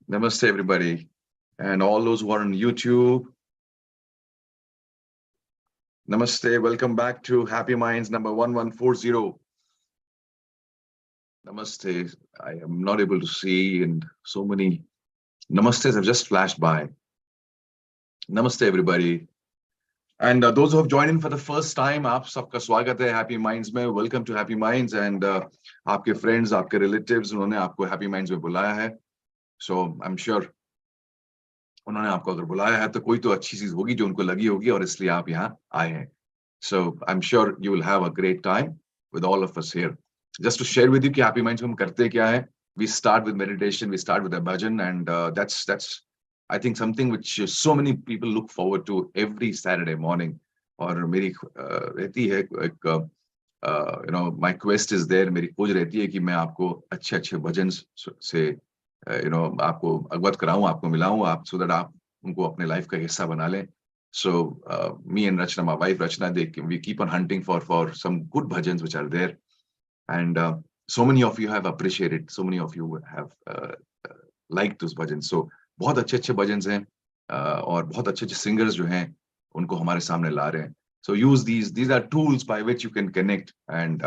Namaste, everybody, and all those who are on YouTube. Namaste. Welcome back to Happy Minds number 1140. Namaste. I am not able to see, and so many namastes have just flashed by. Namaste, everybody. And those who have joined in for the first time, आप सबका स्वागत है Happy Minds में. Welcome to Happy Minds. And आपके friends, आपके relatives, उन्होंने आपको Happy Minds में बुलाया है. So I'm sure उन्होंने आपको अगर बुलाया है तो कोई तो अच्छी चीज होगी जो उनको लगी होगी और इसलिए आप यहाँ आए हैं. So I'm sure you will have a great time with all of us here. Just to share with you कि Happy Minds में हम करते क्या है. We start with meditation, we start with a bhajan, and that's I think something which so many people look forward to every Saturday morning. और मेरी रहती है एक my quest is there. मेरी खोज रहती है कि मैं आपको अच्छे भजन से आपको अवगत कराऊं, आपको मिलाऊं, आप so that आप उनको अपने लाइफ का हिस्सा बना लें. So me and Rachna, my wife Rachna, we keep on hunting for some good bhajans which are there, and so many of you have appreciated, so many of you have liked those bhajans. So बहुत अच्छे भजन हैं और बहुत अच्छे singers जो हैं उनको हमारे सामने ला रहे हैं. So use these are tools by which you can connect and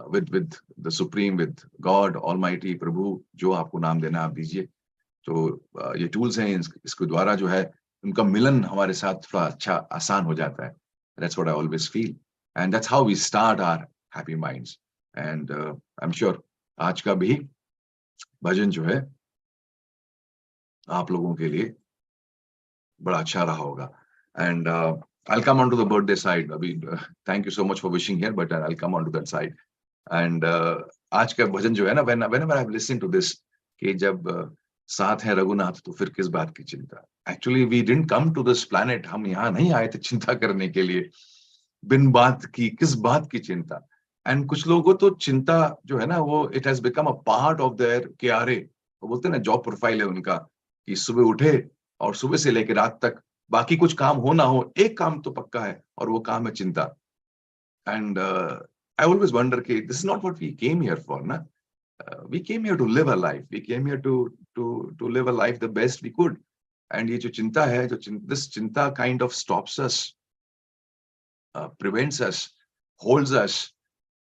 with the Supreme, with God Almighty, Prabhu, जो आपको नाम देना आप दीजिए. तो ये tools हैं, इसके द्वारा जो है उनका मिलन हमारे साथ थोड़ा अच्छा आसान हो जाता है. That's what I always feel, and that's how we start our Happy Minds. And I'm sure आज का भी भजन जो है आप लोगों के लिए बड़ा अच्छा रहा होगा. And I'll come on to the birthday side. Abhi, thank you so much for wishing here, but I'll come on to that side. And आज का भजन जो है ना, whenever I've listened to this, कि जब साथ है रघुनाथ तो फिर किस बात की चिंता. Actually, we didn't come to this planet. हम यहाँ नहीं आए थे चिंता करने के लिए. बिन बात की किस बात की चिंता. And कुछ लोगों को तो चिंता जो है ना वो it has become a part of their KRA. वो बोलते हैं ना जॉब प्रोफाइल है उनका कि सुबह उठे और सुबह से लेकर रात तक बाकी कुछ काम हो ना हो एक काम तो पक्का है और वो काम है चिंता. And I always wonder कि this is not what we came here for, ना. We came here to live a life. We came here to live a life the best we could. And ये जो चिंता है, this चिंता kind of stops us, prevents us, holds us,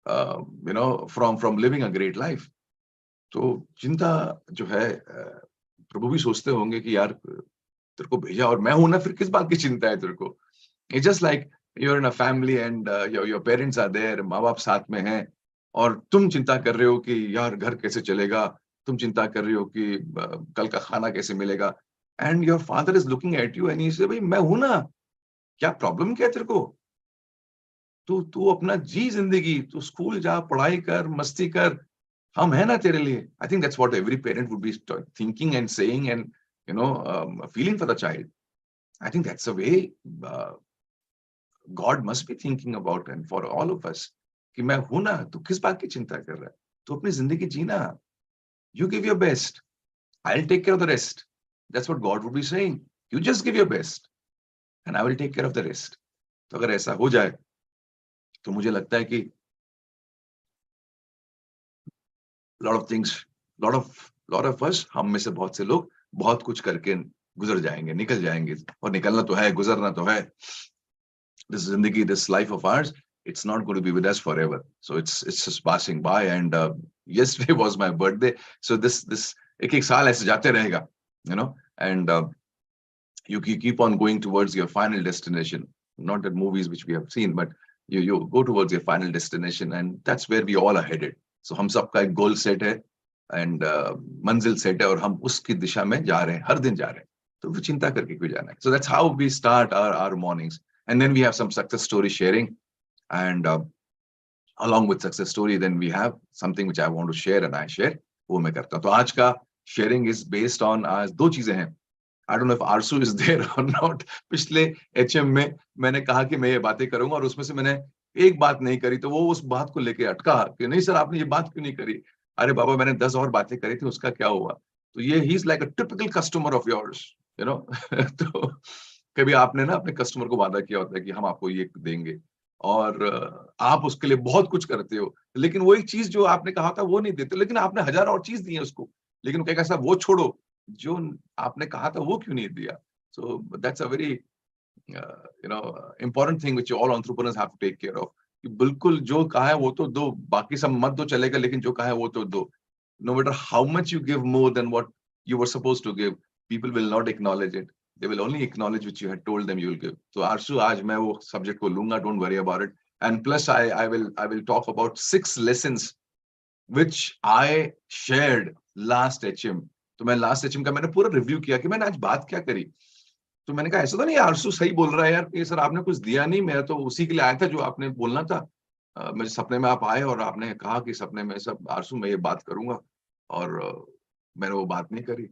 from living a great life. तो चिंता जो है प्रभु भी सोचते होंगे कि यार तेरे को भेजा और मैं हूं ना, फिर किस बात की चिंता है तेरे को. It's just like you're in a family and your parents are there, माँ बाप साथ में हैं और तुम चिंता कर रहे हो कि यार घर कैसे चलेगा, तुम चिंता कर रहे हो कि कल का खाना कैसे मिलेगा. And your father is looking at you and he says, भाई मैं हूं ना, क्या प्रॉब्लम क्या है तेरे को. तू अपना जी जिंदगी, तू स्कूल जा, पढ़ाई कर, मस्ती कर, हम है ना तेरे लिए. I think that's what every parent would be thinking and saying and feeling for the child. I think that's the way God must be thinking about and for all of us. कि मैं हूं ना, तू किस बात की चिंता कर रहा है, तू अपनी जिंदगी जीना. You give your best, I'll take care of the rest. That's what God would be saying. You just give your best and I will take care of the rest. तो अगर ऐसा हो जाए तो मुझे लगता है कि lot of things, lot of us, हम में से बहुत से लोग बहुत कुछ करके गुजर जाएंगे, निकल जाएंगे. और निकलना तो है, गुजरना तो है. This zindagi, this life of ours, it's not going to be with us forever. So it's just passing by. And yesterday was my birthday. So this ek saal aise jaate rahega, and you keep on going towards your final destination. Not the movies which we have seen, but you go towards your final destination, and that's where we all are headed. So हम सबका एक goal set है and मंजिल set है और हम उसकी दिशा में जा रहे हैं, हर दिन जा रहे हैं. तो वो चिंता करके क्यों जाना है. So that's how we start our mornings. And then we have some success story sharing, and along with success story, then we have something which I want to share and I share. वो मैं करता हूँ. तो आज का sharing is based on आज दो चीजें हैं. I don't know if Arsu is there or not. पिछले HM में मैंने कहा कि मैं ये बातें करूंगा और उसमें से मैंने एक बात नहीं करी, तो वो उस बात को लेके अटका कि नहीं सर आपने ये बात क्यों नहीं करी. अरे बाबा मैंने 10 और बातें करी थी, उसका क्या हुआ. तो ये he is like a typical customer of yours, तो कभी आपने ना अपने कस्टमर को वादा किया होता है कि हम आपको ये देंगे और आप उसके लिए बहुत कुछ करते हो, लेकिन वो एक चीज जो आपने कहा था वो नहीं देते, लेकिन आपने 1000 और चीज दी है उसको, लेकिन कहेगा साहब वो छोड़ो, जो आपने कहा था वो क्यों नहीं दिया? So that's a very important thing which all entrepreneurs have to take care of. कि बिल्कुल जो कहा है वो तो दो, बाकी सब मत दो चलेगा, लेकिन जो कहा है वो तो दो. No matter how much you give more than what you were supposed to give, people will not acknowledge it. They will only acknowledge which you had told them you will give. So Arshu, आज मैं वो subject को लूंगा, don't worry about it. And plus I will talk about 6 lessons which I shared last HM. तो मैं last HM का मैंने पूरा review किया कि मैंने आज बात क्या करी. तो मैंने कहा ऐसा तो नहीं, आरसू सही बोल रहा है यार कि सर आपने कुछ दिया नहीं, मैं तो उसी के लिए आया था जो आपने बोलना था. मेरे सपने में आप आए और आपने कहा कि सपने में सब आरसू मैं ये बात करूंगा, और मैंने वो बात नहीं करी.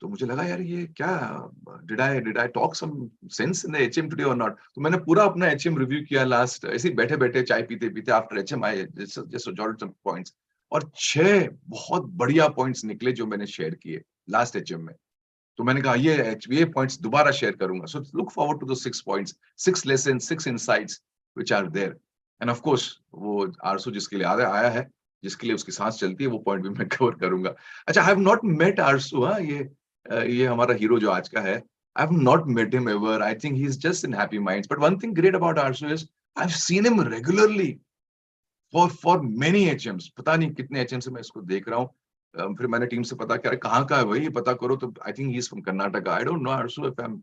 तो मुझे लगा यार ये क्या, did I talk some sense in the HM today और नॉट. तो मैंने पूरा अपना एचएम रिव्यू किया लास्ट, ऐसे ही बैठे बैठे चाय पीते पीते after HM I just jotted some points, और 6 बहुत बढ़िया पॉइंट्स निकले जो मैंने शेयर किए लास्ट एचएम में. तो मैंने कहा ये पॉइंट्स दोबारा शेयर करूंगा. So look forward to the 6 points, 6 lesson, 6 insights which are there. And of course वो आरसू जिसके लिए आया है, जिसके लिए उसकी सांस चलती है, वो पॉइंट भी मैं कवर करूंगा. अच्छा, I have not met Arasu. हाँ, ये हमारा हीरो जो आज का है, I have not met him ever. I think he is just in happy minds. But one thing great about Arasu is I have seen him regularly for many HMs. पता नहीं कितने एचएम से मैं इसको देख रहा हूँ. फिर मैंने टीम से पता किया कहाँ का है वही पता करो, तो I think he is from Karnataka. I don't know Arasu if I am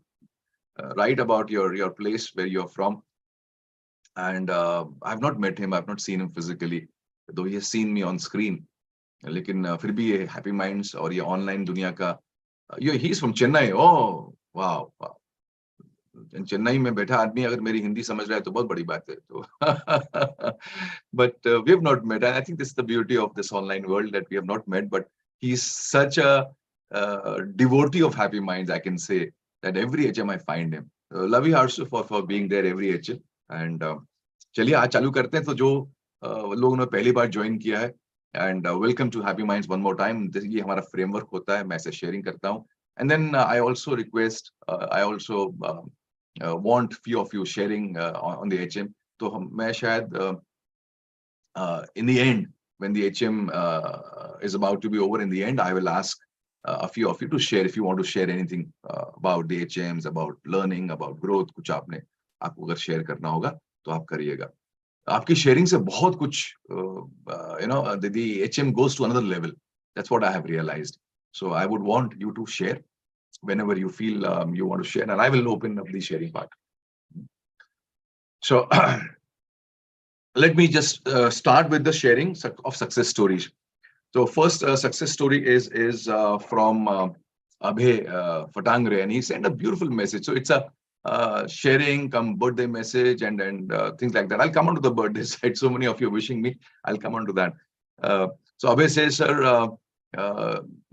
right about your place where you're from. And I've not met him, I've not seen him physically, though he has seen me on screen. लेकिन फिर भी ये happy minds और ये online दुनिया का, ये ही is from Chennai. Oh wow, Chennai में बैठा आदमी अगर मेरी हिंदी समझ रहा है तो बहुत बड़ी बात है. तो but we have not met, and I think this is the beauty of this online world, that we have not met, but he's such a devotee of happy minds. I can say that every HM I find him. Love you Arshu for being there every HM. And चलिए आज चालू करते हैं. तो जो लोगों ने पहली बार ज्वाइन किया है, and welcome to happy minds one more time. ये हमारा फ्रेमवर्क होता है, मैं ऐसे शेयरिंग करता हूँ. And then I also request, I also want few of you sharing on the HM. तो मैं शायद in the end, when the HM is about to be over, in the end I will ask a few of you to share, if you want to share anything about the HMs, about learning, about growth. कुछ आपको अगर share करना होगा तो आप करिएगा. आपकी sharing से बहुत कुछ, the HM goes to another level. That's what I have realized. So I would want you to share whenever you feel you want to share, and I will open up the sharing part. So let me just start with the sharing of success stories. So first success story is from Abhay Fatangre, and he sent a beautiful message. So it's a sharing come birthday message and things like that. I'll come on to the birthday side. So many of you wishing me, I'll come on to that. So Abhay says, sir,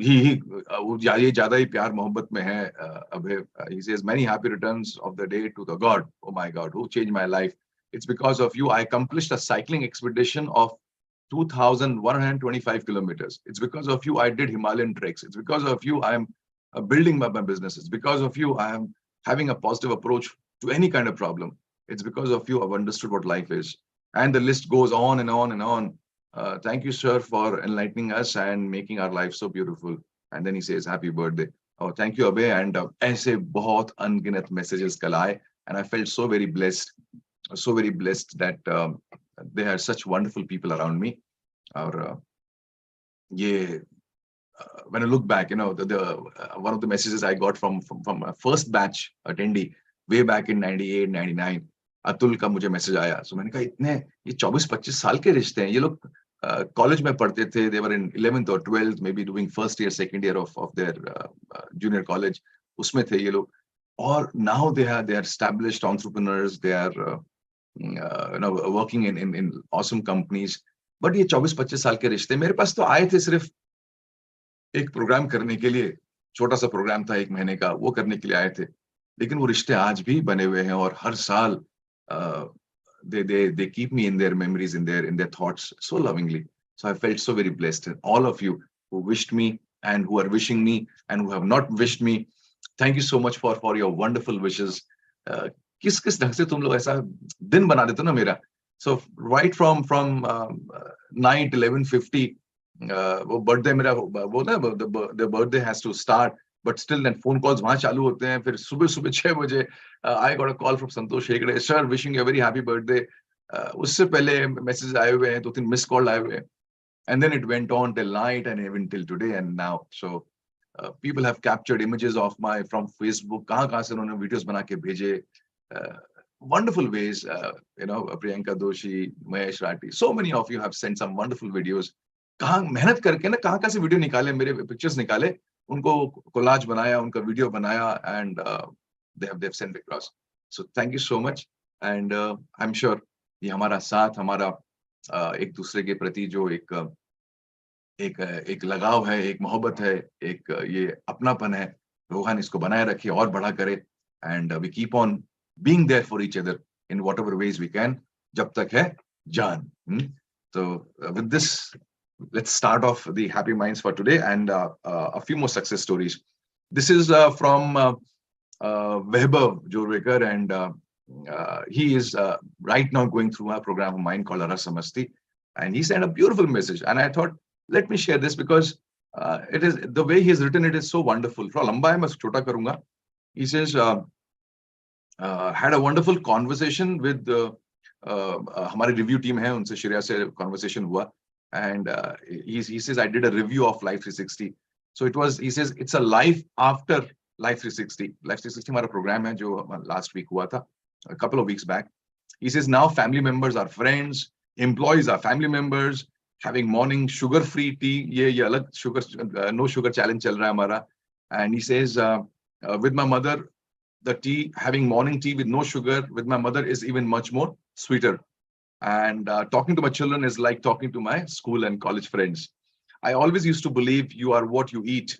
ये ज़्यादा ही प्यार मोहब्बत में है. Abhay, he says, many happy returns of the day to the God. Oh my God, who changed my life. It's because of you I accomplished a cycling expedition of 2,125 kilometers. It's because of you I did Himalayan treks. It's because of you I am building my business. It's because of you I am having a positive approach to any kind of problem. It's because of you I've understood what life is. And the list goes on and on and on. Thank you, sir, for enlightening us and making our life so beautiful. And then he says, happy birthday. Oh, thank you, Abhay. And ऐसे बहुत अनगिनत messages कल आए, and I felt so very blessed that they had such wonderful people around me. Or when I look back, the one of the messages I got from my first batch attendee way back in 98, 99, Atul का मुझे message आया. सो मैंने कहा इतने ये 24-25 साल के रिश्ते हैं. ये लोग कॉलेज में पढ़ते थे. They were in 11th or 12th, maybe doing first year, second year of their junior college. उसमें थे ये लोग. और now they are established entrepreneurs. They are working in awesome companies. But ये 24-25 साल के रिश्ते मेरे पास तो आए थे सिर्फ एक प्रोग्राम करने के लिए. छोटा सा प्रोग्राम था 1 महीने का, वो करने के लिए आए थे. लेकिन वो रिश्ते आज भी बने हुए हैं, और हर साल they keep me in their memories, in their thoughts so lovingly. So I felt so very blessed. And all of you who wished me and who are wishing me and who have not wished me, thank you so much for your wonderful wishes. किस ढंग से तुम लोग ऐसा दिन बना देते हो ना मेरा. So right from night 11:50, वो बर्थडे मेरा वो ना the birthday has to start but still then phone calls वहां चालू होते हैं फिर सुबह सुबह 6 बजे I got a call from Santosh Hegde sir wishing you a very happy birthday उससे पहले मैसेज आए हुए हैं 2-3 मिस कॉल आए हुए हैं and then it went on till night and even till today and now so people have captured images of my from Facebook कहाँ से उन्होंने वीडियोस बना के भेजे wonderful ways Priyanka Doshi Mahesh Rathi so many of you have sent some wonderful videos कहाँ मेहनत करके ना कहाँ से वीडियो निकाले मेरे पिक्चर्स निकाले उनको कोलाज बनाया उनका वीडियो बनाया and they've sent across so thank you so much and I'm sure ये हमारा साथ हमारा एक दूसरे के प्रति जो एक लगाव है एक मोहब्बत है एक ये अपनापन है भगवान इसको बनाए रखे और बड़ा करे and we keep on being there for each other in whatever ways we can जब तक है जान so with this let's start off the happy minds for today and a few more success stories this is from Vaibhav Jorwekar and he is right now going through a program of mine called Arasamasti and he sent a beautiful message and I thought let me share this because it is the way he has written it is so wonderful थोड़ा लंबा है मैं छोटा करूंगा he says had a wonderful conversation with हमारी review team है उनसे श्रेया से conversation हुआ and he says I did a review of Life 360 so it was he says it's a life after Life 360 हमारा program है जो last week हुआ था a couple of weeks back he says now family members are friends employees are family members having morning sugar free tea ये अलग sugar no sugar challenge चल रहा है हमारा and he says with my mother the tea having morning tea with no sugar with my mother is even much more sweeter and talking to my children is like talking to my school and college friends I always used to believe you are what you eat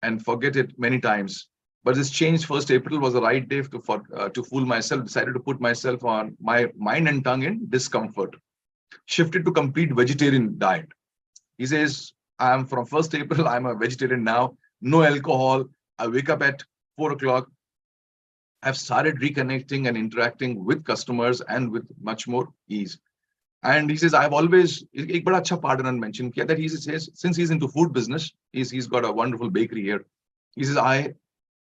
and forget it many times but this change 1st April was the right day to fool myself decided to put myself on my mind and tongue in discomfort shifted to complete vegetarian diet he says I am from 1st April I'm a vegetarian now no alcohol I wake up at 4 o'clock I've started reconnecting and interacting with customers and with much more ease. And he says, I've always, एक बड़ा अच्छा part and mention किया that he says, since he's into food business, he's got a wonderful bakery here. He says, I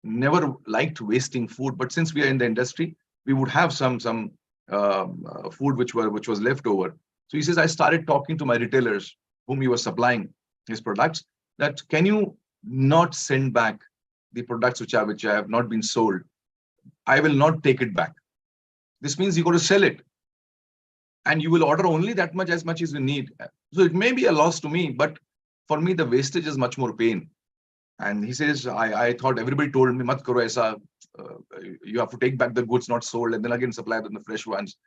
never liked wasting food, but since we are in the industry, we would have some food which was left over. So he says, I started talking to my retailers whom he was supplying his products that can you not send back the products which have not been sold. I will not take it back. This means you got to sell it. And you will order only that much as you need. So it may be a loss to me, but for me, the wastage is much more pain. And he says, I thought everybody told me, mat karo aisa, you have to take back the goods not sold and then again supply them the fresh ones.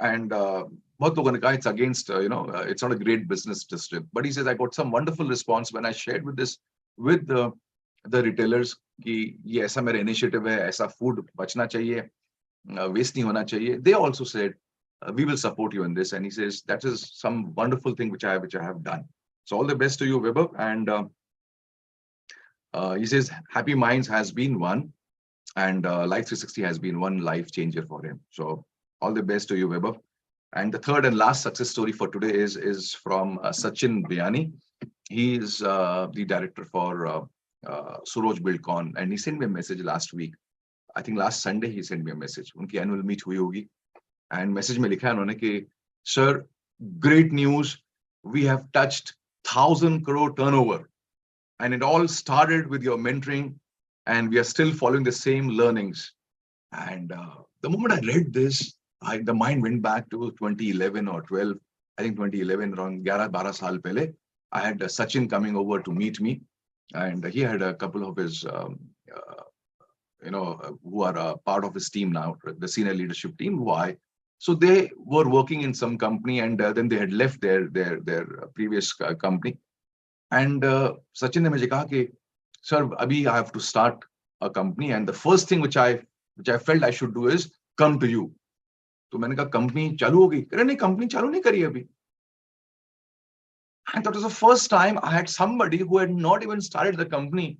And bahut logon ne kaha it's against, it's not a great business district. But he says, I got some wonderful response when I shared with the retailers कि ये ऐसा मेरा initiative है, ऐसा food बचना चाहिए, waste नहीं होना चाहिए. They also said, we will support you in this. And he says, that is some wonderful thing which I have done. So all the best to you, Vaibhav. And he says, Happy Minds has been one. And Life 360 has been one life changer for him. So all the best to you, Vaibhav. And the third and last success story for today is from Sachin Biani. He is the director for Suroj Buildcon, and he sent me a message last week. I think last Sunday he sent me a message. उनकी annual meet हुई होगी, and message में लिखा है उन्होंने कि sir, great news, we have touched 1,000 crore turnover, and it all started with your mentoring, and we are still following the same learnings. And the moment I read this, the mind went back to 2011 or 12. I think 2011, around 11-12 साल पहले, I had Sachin coming over to meet me. And he had a couple of his, who are part of his team now, the senior leadership team. So they were working in some company, and then they had left their previous company. And Sachin ne mujhe kaha ki, sir, abhi I have to start a company, and the first thing which I felt I should do is come to you. तो मैंने कहा company चालू हो गई? अरे नहीं, company चालू नहीं करी अभी. And that was the first time I had somebody who had not even started the company.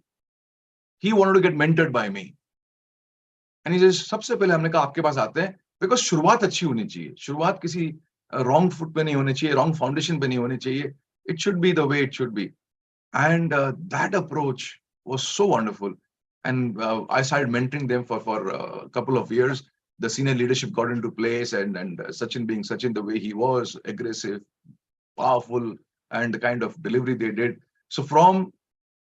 He wanted to get mentored by me. And he says, सबसे पहले हमने कहा आपके पास आते हैं, because शुरुआत अच्छी होनी चाहिए. शुरुआत किसी wrong foot पे नहीं होनी चाहिए, wrong foundation पे नहीं होनी चाहिए. It should be the way it should be. And that approach was so wonderful. And I started mentoring them for a couple of years. The senior leadership got into place, and Sachin being Sachin, the way he was, aggressive, powerful, and the kind of delivery they did. So from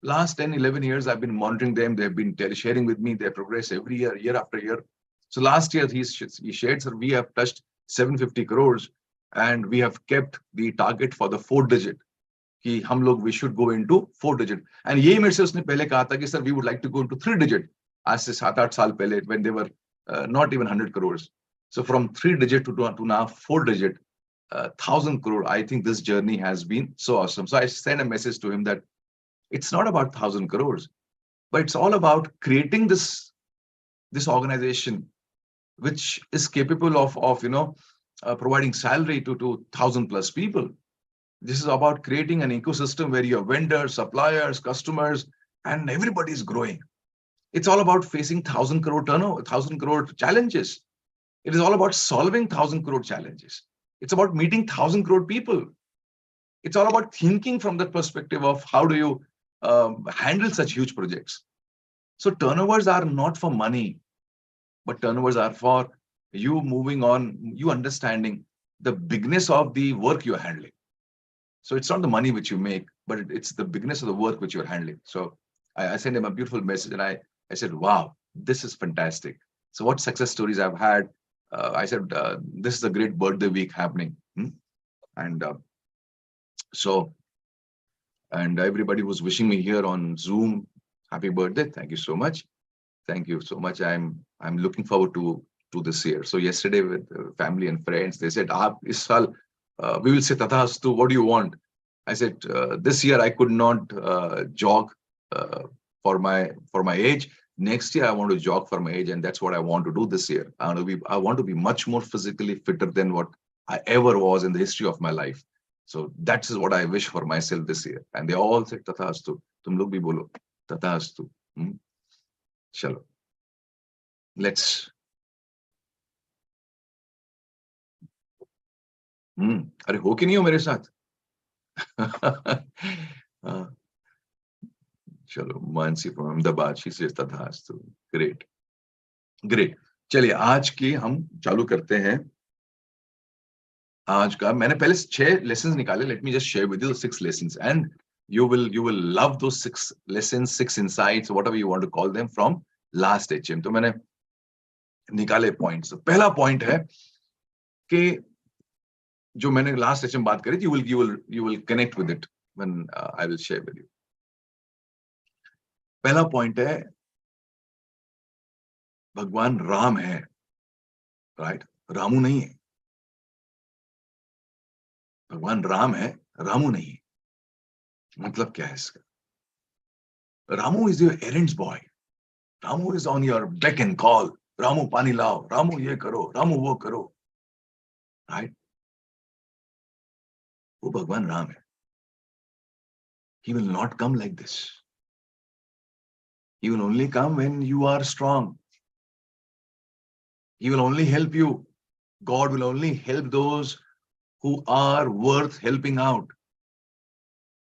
last 10, 11 years, I've been monitoring them. They've been sharing with me their progress every year, year after year. So last year, he shared, sir, we have touched 750 crores, and we have kept the target for the 4 digit. कि हम लोग we should go into 4 digit. And यही मेरे से उसने पहले कहा था कि sir, we would like to go into 3 digit. आज से 7-8 साल पहले, when they were not even 100 crores. So from 3 digit to now 4 digit, 1,000 crore. I think this journey has been so awesome. So I sent a message to him that it's not about 1,000 crores, but it's all about creating this organization which is capable of providing salary to 1,000+ people. This is about creating an ecosystem where you have vendors, suppliers, customers, and everybody is growing. It's all about facing 1,000 crore turnover, 1,000 crore challenges. It is all about solving 1,000 crore challenges. It's about meeting 1,000 crore people. It's all about thinking from the perspective of how do you handle such huge projects. So turnovers are not for money, but turnovers are for you moving on, you understanding the bigness of the work you're handling. So it's not the money which you make, but it's the bigness of the work which you're handling. So I sent him a beautiful message, and I said, wow, this is fantastic. So what success stories I've had? I said, this is a great birthday week happening. And everybody was wishing me here on Zoom, happy birthday. Thank you so much. Thank you so much. I'm looking forward to this year. So yesterday with family and friends, they said, is saal, we will say Tathastu, what do you want? I said, this year I could not jog for my age. Next year I want to jog for my age, and that's what I want to do this year. I want to be much more physically fitter than what I ever was in the history of my life. So that is what I wish for myself this year. And they all said Tathastu. Tum log bhi bolo Tathastu. Chalo. Let's. अरे हो कि नहीं हो मेरे साथ? चलो, Mansi from Ahmedabad, she says Tathastu. Great. चलिए आज की हम चालू करते हैं. आज का मैंने पहले 6 lessons निकाले. Let me just share with you the 6 lessons, and you will love those 6 lessons, 6 insights, whatever you want to call them, from last HM. तो मैंने निकाले points. पहला point है कि जो मैंने last HM बात करी थी, you will connect with it when I will share with you. पहला point है भगवान राम है, right? रामू नहीं है. भगवान राम है, रामू नहीं है. मतलब क्या है इसका? Ramu is your errands boy. Ramu is on your beck and call. Ramu पानी लाओ, रामू ये करो, रामू वो करो, right? वो भगवान राम है. He will not come like this. He will only come when you are strong. He will only help you. God will only help those who are worth helping out.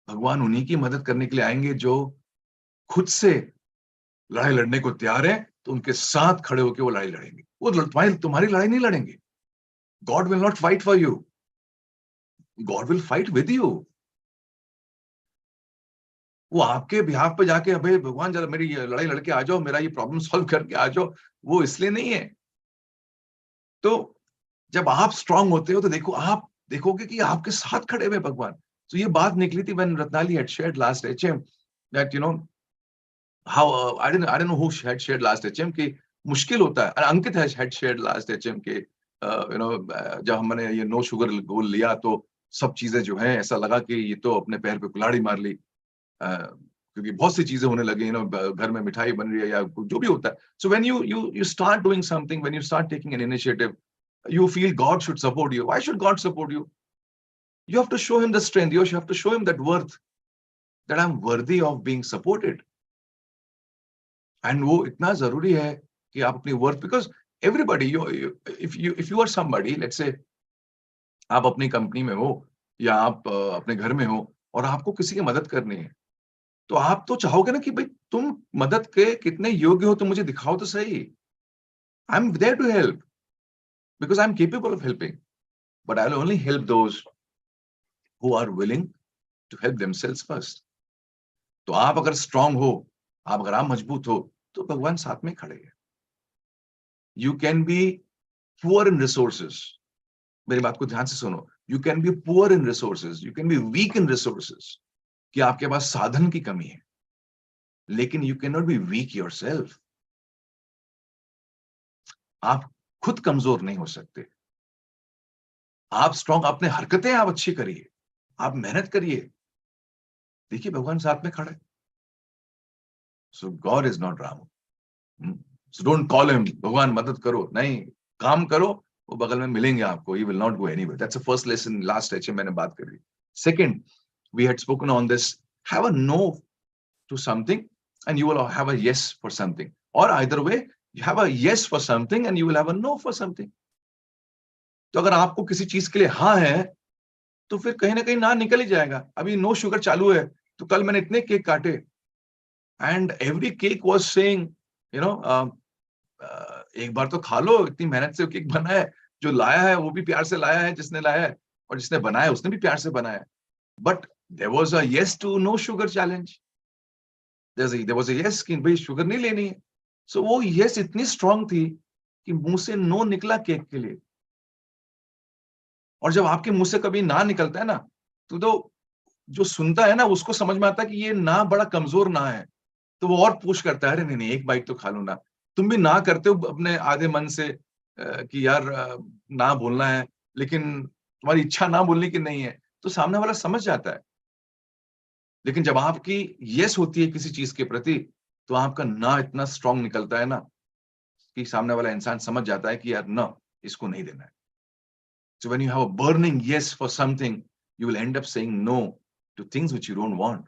भगवान उन्हीं की मदद करने के लिए आएंगे जो खुद से लड़ाई लड़ने को तैयार है, तो उनके साथ खड़े होकर वो लड़ाई लड़ेंगे. वो तुम्हारी लड़ाई नहीं लड़ेंगे. God will not fight for you. God will fight with you. वो आपके बिहाफ पे जाके अबे भगवान जरा मेरी लड़ाई लड़के आ जाओ, मेरा ये प्रॉब्लम सॉल्व करके आ जाओ, वो इसलिए नहीं है. तो जब आप स्ट्रांग होते हो तो आप देखोगे कि आपके साथ खड़े हुए भगवान. तो ये बात निकली थी when Ratnali had shared last HM that how I don't know who had shared last HM कि मुश्किल होता है. अंकित had shared last HM कि जब हमने ये नो शुगर गोल लिया तो सब चीजें जो हैं ऐसा लगा कि ये तो अपने पैर पे कुल्हाड़ी मार ली, क्योंकि बहुत सी चीजें होने लगी, घर में मिठाई बन रही है या जो भी होता है. So when you start doing something, when you start taking an initiative, you feel God should support you. Why should God support you? You have to show him the strength. You have to show him that worth, that I'm worthy of being supported. And वो इतना जरूरी है कि आप अपनी worth, because everybody, if you are somebody, let's say आप अपनी company में हो, या आप अपने घर में हो और आपको किसी की मदद करनी है, तो आप तो चाहोगे ना कि भाई तुम मदद के कितने योग्य हो, तुम मुझे दिखाओ तो सही। I am there to help because I am capable of helping, but I will only help those who are willing to help themselves first. तो आप अगर स्ट्रांग हो, अगर आप मजबूत हो, तो भगवान साथ में खड़े हैं। You can be poor in resources, मेरी बात को ध्यान से सुनो। You can be poor in resources, you can be weak in resources, कि आपके पास साधन की कमी है, लेकिन you can not be weak yourself. आप खुद कमजोर नहीं हो सकते। आप स्ट्रांग, अपने हरकतें आप अच्छी करिए, आप मेहनत करिए, देखिए भगवान साथ में खड़े। So God is not Ram. So don't call him भगवान मदद करो, नहीं, काम करो, वो बगल में मिलेंगे आपको। He will not go anywhere. That's the first lesson, last HM मैंने बात करी। Second, we had spoken on this, have a no to something and you will have a yes for something, or either way you have a yes for something and you will have a no for something. तो अगर आपको किसी चीज के लिए हाँ है, तो फिर कहीं ना कहीं ना निकल ही जाएगा। अभी नो शुगर चालू है, तो कल मैंने इतने केक काटे and every cake was saying, you know, एक बार तो खा लो, इतनी मेहनत से केक बना है, जो लाया है वो भी प्यार से लाया है जिसने लाया है, और जिसने बनाया उसने भी प्यार से बनाया है। But there was a yes to no sugar challenge. There was a yes कि भाई शुगर नहीं लेनी है। सो वो येस इतनी स्ट्रांग थी कि मुंह से नो निकला केक के लिए। और जब आपके मुंह से कभी ना निकलता है ना, तो जो सुनता है ना उसको समझ में आता है कि ये ना बड़ा कमजोर ना है, तो वो और पुश करता है, अरे नहीं नहीं एक बाइट तो खा लूं ना। तुम भी ना करते हो अपने आधे मन से कि यार ना बोलना है, लेकिन तुम्हारी इच्छा ना बोलने की नहीं है, तो सामने वाला समझ जाता है। लेकिन जब आपकी यस होती है किसी चीज के प्रति, तो आपका ना इतना स्ट्रांग निकलता है ना कि सामने वाला इंसान समझ जाता है कि यार ना, इसको नहीं देना है। So when you have a burning yes for something, you will end up saying no to things which you don't want.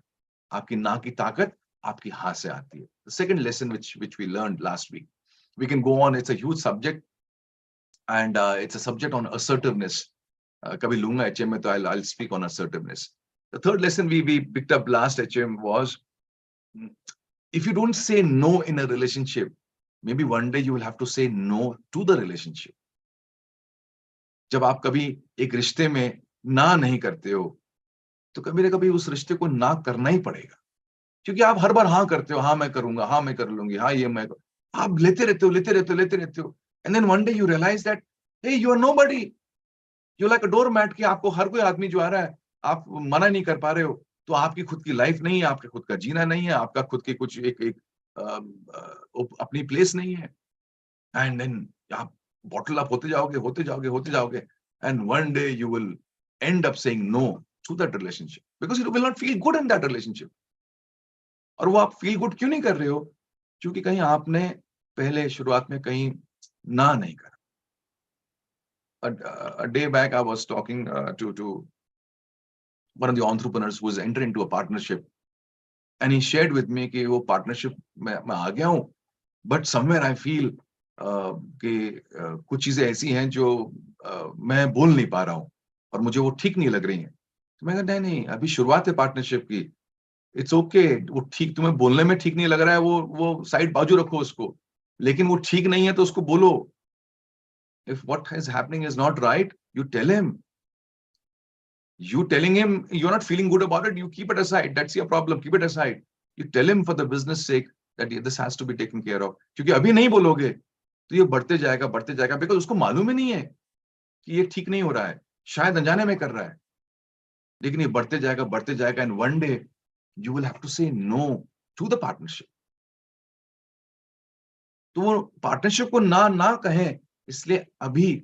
आपकी ना की ताकत आपकी हाँ से आती है. The second lesson which we learned last week. We can go on. It's a huge subject, and it's a subject on assertiveness. कभी लूंगा HM में तो I'll speak on assertiveness. The third lesson we picked up last HM was, if you don't say no in a relationship, maybe one day you will have to say no to the relationship. जब आप कभी एक रिश्ते में ना नहीं करते हो, तो कभी ना कभी उस रिश्ते को ना करना ही पड़ेगा। क्योंकि आप हर बार हाँ करते हो, हाँ मैं करूंगा, हाँ मैं कर लूंगी, हाँ ये मैं आप लेते रहते हो, लेते रहते हो, लेते रहते हो। And then one day you realize that hey you are nobody, you like a doormat, कि आपको हर कोई आदमी जो आ रहा है आप मना नहीं कर पा रहे हो। तो आपकी खुद की लाइफ नहीं है, आपके खुद का जीना नहीं है, आपका खुद की कुछ एक एक अपनी प्लेस नहीं है। एंड देन आप बॉटल अप होते जाओगे, होते जाओगे, होते जाओगे, and one day you will end up saying no to that relationship because you will not feel good in that relationship. और वो आप फील गुड क्यों नहीं कर रहे हो? क्योंकि कहीं आपने पहले शुरुआत में कहीं ना नहीं करा। A day back I was talking to one of the entrepreneurs who was entering into a partnership, and he shared with me कि वो पार्टनरशिप में मैं आ गया हूँ, बट समवेयर आई फील कि कुछ चीजें ऐसी हैं जो मैं बोल नहीं पा रहा हूँ और मुझे वो ठीक नहीं लग रही हैं। तो मैं कहा नहीं नहीं, अभी शुरुआत है पार्टनरशिप की, इट्स ओके। वो ठीक, तुम्हें बोलने में ठीक नहीं लग रहा है, वो साइड बाजू रखो उसको, लेकिन वो ठीक नहीं है तो उसको बोलो। If what is happening is not right, you tell him. You telling him you're not feeling good about it, you keep it aside. That's your problem. Keep it aside. You tell him for the business sake that this has to be taken care of. क्योंकि अभी नहीं बोलोगे तो ये बढ़ते जाएगा, because उसको मालूम ही नहीं है कि ये ठीक नहीं हो रहा है, शायद अनजाने में कर रहा है, लेकिन ये बढ़ते जाएगा, and one day you will have to say no to the partnership. तो वो पार्टनरशिप को ना ना कहें, इसलिए अभी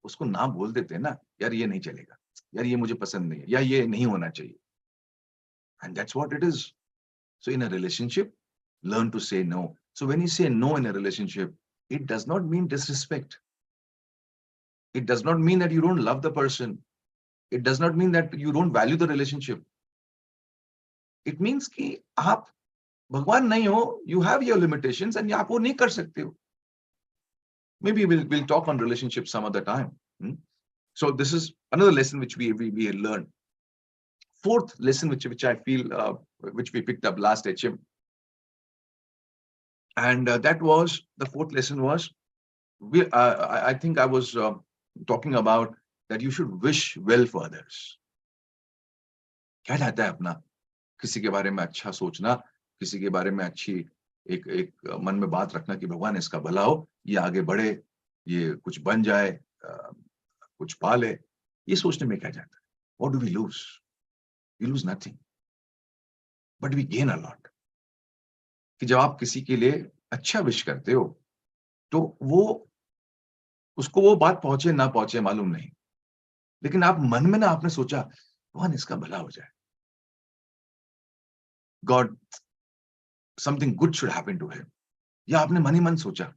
उसको ना बोल देते हैं ना, यार ये नहीं चलेगा, यार ये मुझे पसंद नहीं है, या ये नहीं होना चाहिए। And that's what it is. So in a relationship, learn to say no. So when you say no in a relationship, it does not mean disrespect. It does not mean that you don't love the person. It does not mean that you don't value the relationship. It means कि आप भगवान नहीं हो, you have your limitations and आप वो नहीं कर सकते हो। Maybe we'll talk on relationships some other time. So this is another lesson which we learned. Fourth lesson which I feel which we picked up last HM, and that was the fourth lesson was I think I was talking about that you should wish well for others. क्या चाहता है अपना, किसी के बारे में अच्छा सोचना, किसी के बारे में अच्छी एक मन में बात रखना कि भगवान इसका भला हो, ये आगे बढ़े, ये कुछ बन जाए, कुछ पा ले, ये सोचने में क्या जाता है? What do we lose? We lose nothing, but we gain a lot. कि जब आप किसी के लिए अच्छा विश करते हो, तो वो उसको वो बात पहुंचे ना पहुंचे मालूम नहीं, लेकिन आप मन में ना आपने सोचा भगवान इसका भला हो जाए, god something good should happen to him, या आपने मन ही मन सोचा,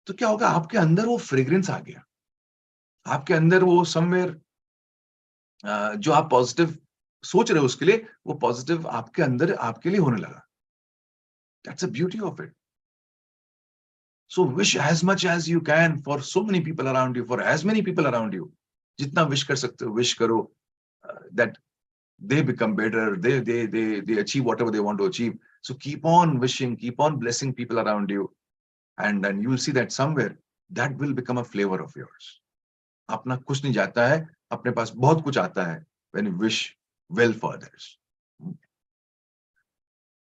तो क्या होगा, आपके अंदर वो फ्रेग्रेंस आ गया, आपके अंदर वो समवेयर जो आप पॉजिटिव सोच रहे हो उसके लिए, वो पॉजिटिव आपके अंदर आपके लिए होने लगा. That's the beauty of it. So wish as much as you can for so many people around you, for as many people around you. जितना wish कर सकते हो, wish करो that they become better, they achieve whatever they want to achieve. So keep on wishing, keep on blessing people around you, and then you will see that somewhere that will become a flavor of yours. अपना कुछ नहीं जाता है, अपने पास बहुत कुछ आता है when you wish well for others.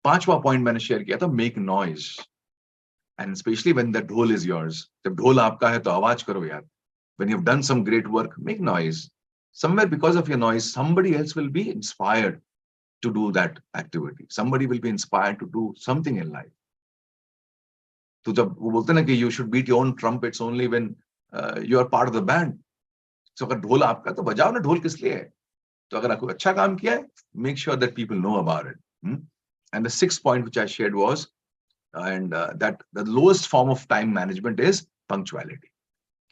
पांचवा पॉइंट मैंने शेयर किया था, make noise. And especially when the dhol is yours, जब ढोल आपका है तो आवाज करो यार. When you've done some great work, make noise. Somewhere because of your noise, somebody else will be inspired to do that activity. Somebody will be inspired to do something in life. तो जब वो बोलते हैं ना कि you should beat your own trumpets only when you are part of the band. So अगर ढोल आपका तो बजाओ ना, ढोल किस लिए है? तो अगर आपको अच्छा काम किया है, make sure that people know about it. And the sixth point which I shared was, and that the lowest form of time management is punctuality.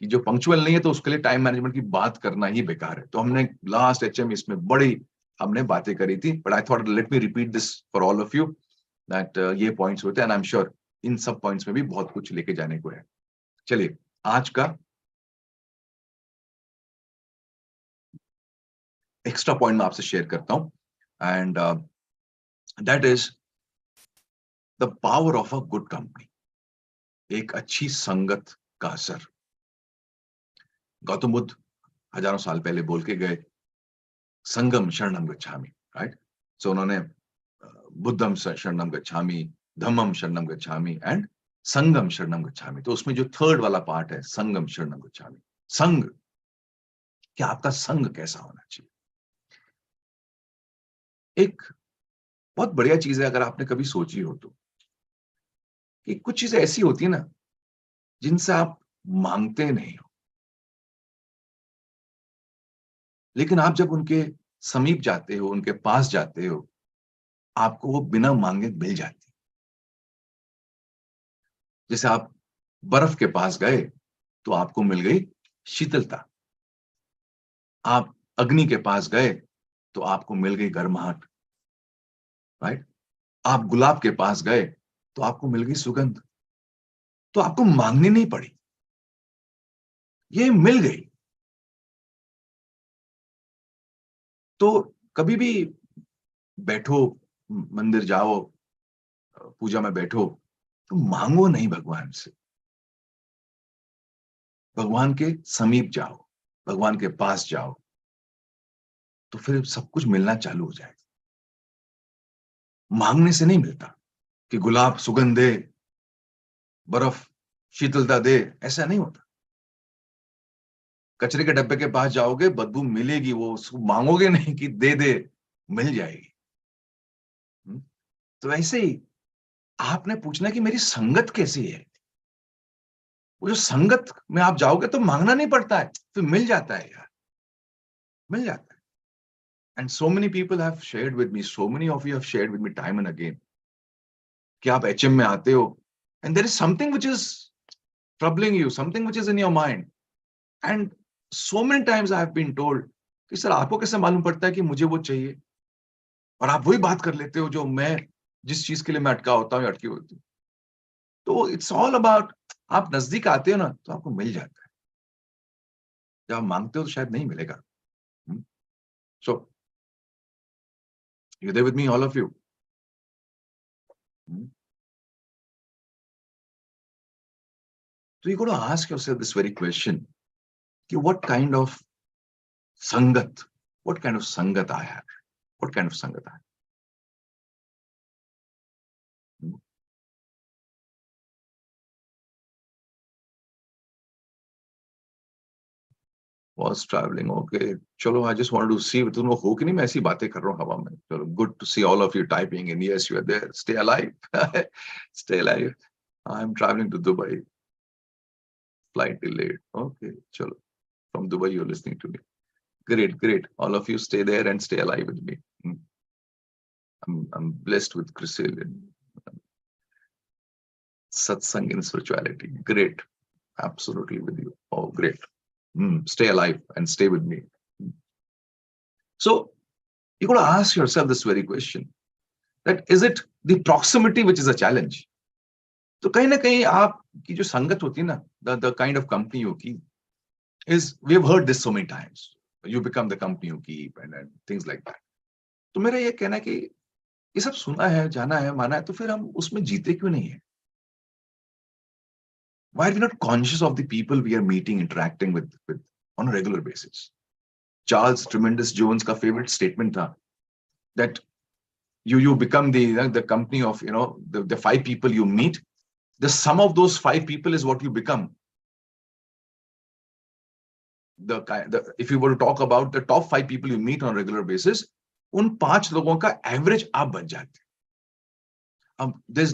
कि जो पंक्चुअल नहीं है तो उसके लिए टाइम मैनेजमेंट की बात करना ही बेकार है. तो हमने लास्ट एचएम इसमें बड़ी हमने बातें करी थी, but I thought let me repeat this for all of you that ये पॉइंट्स होते हैं, and I am sure in सब पॉइंट्स में भी बहुत कुछ लेके जाने को है. चलिए आज का एक्स्ट्रा पॉइंट मैं आपसे शेयर करता हूं, and that is the power of a good company. एक अच्छी संगत का असर. गौतम बुद्ध हजारों साल पहले बोल के गए, संगम शरणम गच्छामि, राइट? सो उन्होंने बुद्धम शरणम गच्छामि, धम्मम शरणम गच्छामि एंड संगम शरणम गच्छामि. तो उसमें जो थर्ड वाला पार्ट है, संगम शरणम गच्छामि. संग, क्या आपका संग कैसा होना चाहिए? एक बहुत बढ़िया चीज है, अगर आपने कभी सोची हो तो, कि कुछ चीजें ऐसी होती है ना जिनसे आप मांगते नहीं हो, लेकिन आप जब उनके समीप जाते हो, उनके पास जाते हो, आपको वो बिना मांगे मिल जाती है. जैसे आप बर्फ के पास गए तो आपको मिल गई शीतलता. आप अग्नि के पास गए तो आपको मिल गई गर्माहट, राइट? आप गुलाब के पास गए तो आपको मिल गई सुगंध. तो आपको मांगनी नहीं पड़ी, ये मिल गई. तो कभी भी बैठो, मंदिर जाओ, पूजा में बैठो, तो मांगो नहीं भगवान से. भगवान के समीप जाओ, भगवान के पास जाओ, तो फिर सब कुछ मिलना चालू हो जाएगा. मांगने से नहीं मिलता कि गुलाब सुगंध दे, बर्फ शीतलता दे, ऐसा नहीं होता. कचरे के डब्बे के पास जाओगे, बदबू मिलेगी, वो उसको मांगोगे नहीं कि दे दे, मिल जाएगी. तो ऐसे ही आपने पूछना कि मेरी संगत कैसी है. वो जो संगत में आप जाओगे तो मांगना नहीं पड़ता है, फिर मिल जाता है यार, मिल जाता है. And so many people have shared with me, so many of you have shared with me time and again, कि आप एचएम में आते हो and there is something which is troubling you, something which is in your mind, and so many times I have been told कि sir आपको कैसे मालूम पड़ता है कि मुझे वो चाहिए, और आप वही बात कर लेते हो जो मैं जिस चीज के लिए मैं अटका होता हूँ या अटकी होती हूँ. तो इट्स ऑल अबाउट, आप नजदीक आते हो ना तो आपको मिल जाता है. जब आप मांगते हो तो शायद नहीं मिलेगा। So you there with me all of you? So you got to ask yourself this very question: what kind of sangat, what kind of sangat I have, what kind of sangat I have. Was traveling, okay. Chalo, I just wanted to see तुम लोग हो कि नहीं, मैं ऐसी बातें कर रहा हूँ हवा में. चलो, good to see all of you typing in. Yes, you are there. Stay alive. Stay alive. I'm traveling to Dubai. Flight delayed. Okay, chalo. From Dubai, you're listening to me. Great, great. All of you stay there and stay alive with me. I'm blessed with Chrysalis and satsang in spirituality. Great. Absolutely with you. Oh, great. Stay alive and stay with me. So you got to ask yourself this very question: that is it the proximity which is a challenge? तो कहीं ना कहीं आपकी जो संगत होती है ना, the kind of company you keep is, we have heard this so many times. You become the company you keep and things like that. तो मेरा ये कहना है कि ये सब सुना है, जाना है, माना है, तो फिर हम उसमें जीते क्यों नहीं है? Why are we not conscious of the people we are meeting, interacting with on a regular basis? Charles Tremendous Jones का favorite statement था that you become the company of the 5 people you meet. The sum of those 5 people is what you become. If you were to talk about the top 5 people you meet on a regular basis, उन 5 लोगों का average आप बन जाते हैं. There's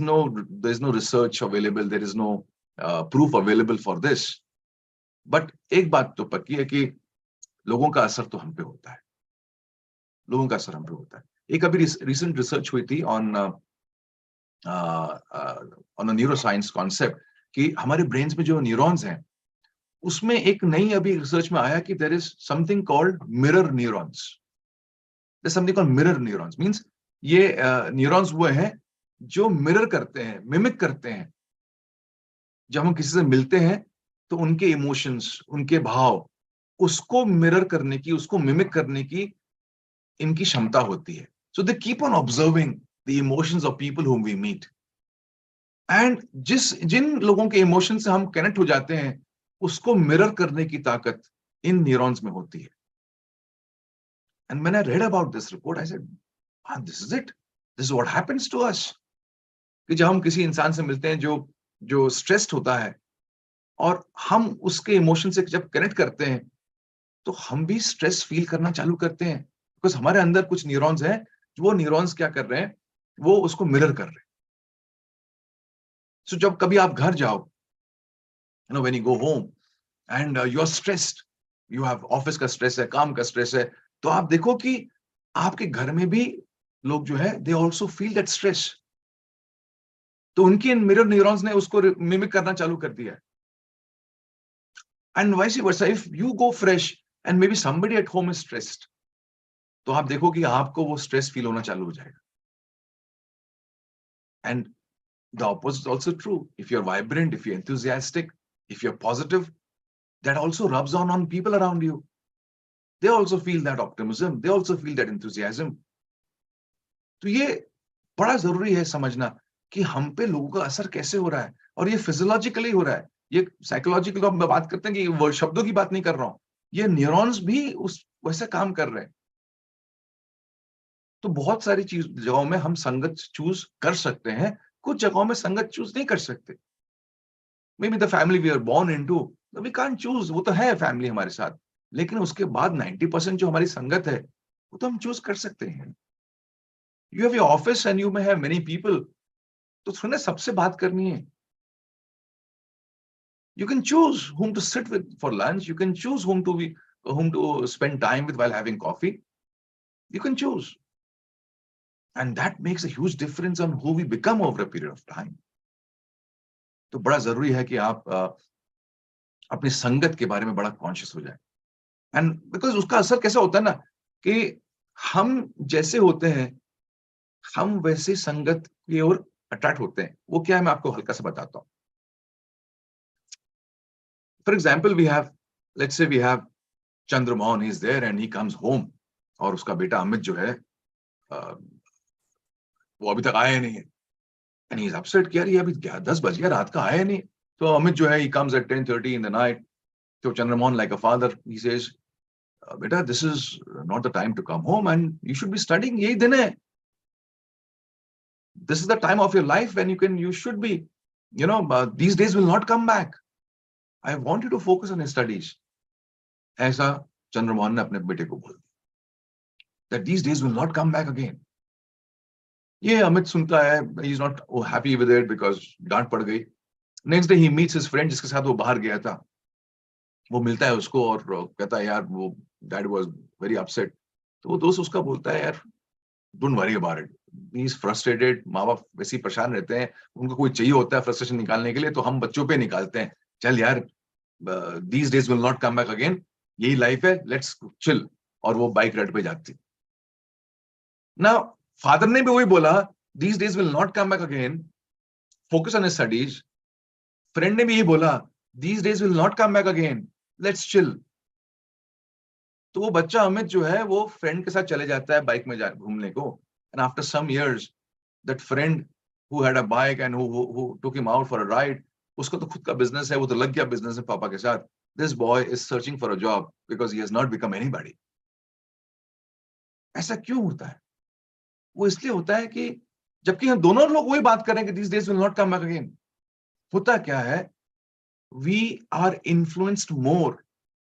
no research available, there is no proof available for this. But एक बात तो पक्की है कि लोगों का असर तो हम पे होता है. लोगों का असर हम पे होता है. एक अभी recent research हुई थी on a neuroscience concept कि हमारे brains में जो neurons हैं, उसमें एक नई अभी रिसर्च में आया कि there is something called mirror neurons. There's something called mirror neurons. Means ये neurons वो हैं जो mirror करते हैं, mimic करते हैं. जब हम किसी से मिलते हैं तो उनके emotions, उनके भाव, उसको mirror करने की, उसको mimic करने की इनकी क्षमता होती है. So they keep on observing the emotions of people whom we meet. And जिन लोगों के emotions से हम connect हो जाते हैं, उसको mirror करने की ताकत इन neurons में होती है. And when I read about this report, I said, this is it. This is what happens to us. कि जब हम किसी इंसान से मिलते हैं जो stressed होता है और हम उसके emotion से जब connect करते हैं, तो हम भी stress feel करना चालू करते हैं. Because हमारे अंदर कुछ neurons हैं, वो neurons क्या कर रहे हैं? वो उसको mirror कर रहे हैं. So जब कभी आप घर जाओ, when you go home and you are stressed, you have office का stress है, काम का stress है, तो आप देखो कि आपके घर में भी लोग जो है they also feel that stress. तो उनकी इन mirror neurons ने उसको mimic करना चालू कर दिया है. And vice versa, if you go fresh and maybe somebody at home is stressed, तो आप देखो कि आपको वो stress feel होना चालू हो जाएगा. And the opposite is also true. If you're vibrant, if you're enthusiastic, if you're positive, that also rubs on people around you. They also feel that optimism. They also feel that enthusiasm. तो ये बड़ा जरूरी है समझना कि हम पे लोगों का असर कैसे हो रहा है, और ये फिजियोलॉजिकली हो रहा है. ये साइकोलॉजिकल हम बात करते हैं कि वो शब्दों की बात नहीं कर रहा हूं. ये न्यूरॉन्स भी उस वैसे काम कर रहे हैं. तो बहुत सारी जगहों में हम संगत चूज कर सकते हैं, कुछ जगहों में संगत चूज नहीं कर सकते. Maybe the family we are born into, we can't choose. वो तो है फैमिली हमारे साथ, लेकिन उसके बाद 90% जो हमारी संगत है वो तो हम चूज कर सकते हैं. You have your office and you may have many people. तो सुने सबसे बात करनी है. You can choose whom to sit with for lunch. You can choose whom to spend time with while having coffee. You can choose. And that makes a huge difference on who we become over a period of time. तो बड़ा जरूरी है कि आप अपनी संगत के बारे में बड़ा कॉन्शियस हो जाए. एंड बिकॉज उसका असर कैसा होता है ना कि हम जैसे होते हैं हम वैसे संगत की ओर अट्रैक्ट होते हैं. वो क्या है मैं आपको हल्का सा बताता हूं. For example, let's say we have Chandramohan is there and he comes home, और उसका बेटा अमित जो है वो अभी तक आया नहीं है, and he's upset कि यार ये अभी 10 बज गया, रात का आया नहीं. तो अमित जो है he comes at 10:30 in the night. So Chandramohan, like a father, he says, beta, this is not the time to come home and you should be studying. यही दिन है. This is the time of your life when you should be, these days will not come back. I want you to focus on your studies. ऐसा चंद्रमोहन ने अपने बेटे को बोल दिया. That these days will not come back again. ये अमित सुनता है, he is not happy with it because डांट पड़ गई. Next day he meets his friend जिसके साथ वो बाहर गया था. वो मिलता है उसको और कहता है यार वो dad was very upset. तो वो दोस्त उसका बोलता है यार don't worry about it. He is frustrated. माँ बाप वैसे ही परेशान रहते हैं, उनको कोई चाहिए होता है फ्रस्ट्रेशन निकालने के लिए, तो हम बच्चों पे निकालते हैं. चल यार these days will not come back again. यही लाइफ है, let's chill. और वो बाइक राइड पे जाती. Now फादर ने भी वही बोला, these days will not come back again. Focus on his studies. Friend ने भी यही बोला, these days will not come back again. Let's chill. तो वो बच्चा अमित जो है वो फ्रेंड के साथ चले जाता है बाइक में घूमने को. And after some years, that friend who had a bike and who took him out for a ride, उसको तो खुद का बिजनेस है, वो तो लग गया बिजनेस में पापा के साथ. This boy is searching for a job because he has not become anybody. ऐसा क्यों होता है? वो इसलिए होता है कि जबकि हम दोनों लोग वही बात कर रहे हैं कि these days will not come back again. होता क्या है? We are influenced more.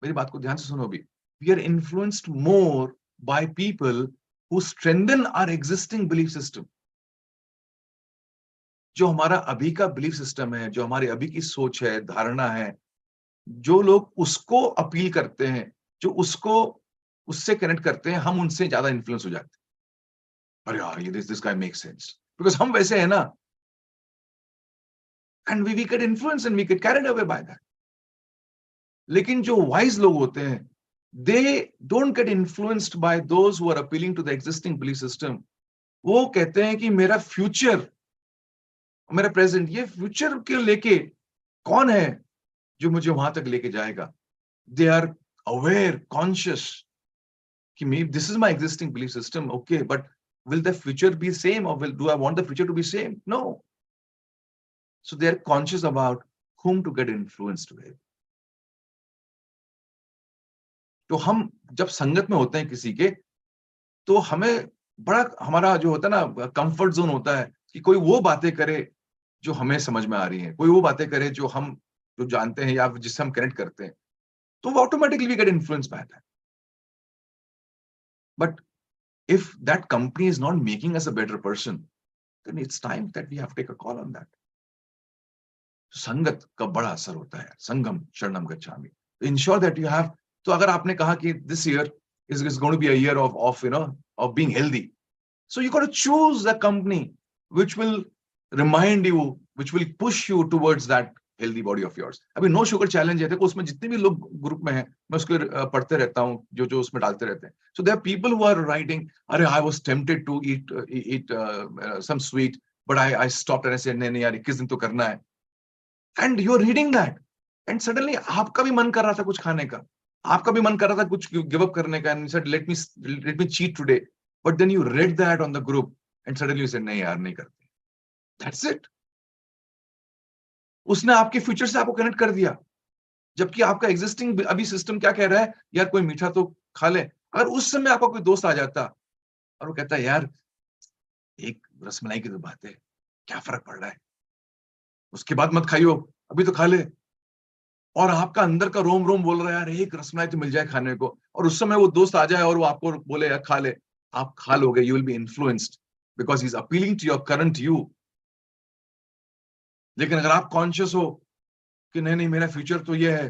मेरी बात को ध्यान से सुनो अभी. We are influenced more by people who strengthen our existing belief system. जो हमारा अभी का बिलीफ सिस्टम है, जो हमारी अभी की सोच है, धारणा है, जो लोग उसको अपील करते हैं, जो उसको उससे कनेक्ट करते हैं, हम उनसे ज्यादा इन्फ्लुएंस हो जाते हैं. अरे यार ये this guy make sense because हम वैसे हैं ना. And we get influence and we get carried away by that. लेकिन जो वाइज लोग होते हैं, they don't get influenced by those who are appealing to the existing belief system. वो कहते हैं कि मेरा फ्यूचर, मेरा प्रेजेंट, ये फ्यूचर के लेके कौन है जो मुझे वहां तक लेके जाएगा. दे आर अवेयर, कॉन्शियस कि may this is my existing belief system, okay, but will the future be same or do I want the future to be same? No. So they are conscious about whom to get influenced with. तो हम जब संगत में होते हैं किसी के, तो हमें बड़ा हमारा जो होता है ना कंफर्ट जोन होता है कि कोई वो बातें करे जो हमें समझ में आ रही हैं, कोई वो बातें करे जो हम जो जानते हैं या जिससे हम कनेक्ट करते हैं, तो वो automatically we get influence by that. But if that company is not making us a better person, then it's time that we have to take a call on that. संगत का बड़ा असर होता है. संगम शरणम गच्छामि. Ensure that you have. तो अगर आपने कहा कि this year is going to be a year of being healthy, so you got to choose a company which will remind you, which will push you towards that healthy body of yours. अभी no sugar challenge है, देखो उसमें जितने भी लोग group में हैं, मैं उसको पढ़ते रहता हूँ, जो जो उसमें डालते रहते हैं. So there are people who are writing, अरे I was tempted to eat some sweet, but I stopped and I said नहीं यार 21 दिन तो करना है. And you're reading that, and suddenly आपका भी मन कर रहा था कुछ खाने का, आपका भी मन कर रहा था कुछ गिव अप करने का, and you said let me cheat today, but then you read that on the group and suddenly you said नहीं यार नहीं करते. That's it. उसने आपके फ्यूचर से आपको कनेक्ट कर दिया, जबकि आपका एग्जिस्टिंग अभी सिस्टम क्या कह रहा है, यार कोई मीठा तो खा ले. अगर उस समय आपका कोई दोस्त आ जाता और वो कहता है यार एक रसमलाई की तो बात है, क्या फर्क पड़ रहा है, उसके बाद मत खाइयो, अभी तो खा ले. और आपका अंदर का रोम रोम बोल रहा है यार एक रसमलाई तो मिल जाए खाने को, और उस समय वो दोस्त आ जाए और वो आपको बोले यार खा ले, आप खा लोगे. You will be influenced because he is appealing to your current you. लेकिन अगर आप कॉन्शियस हो कि नहीं नहीं मेरा फ्यूचर तो ये है,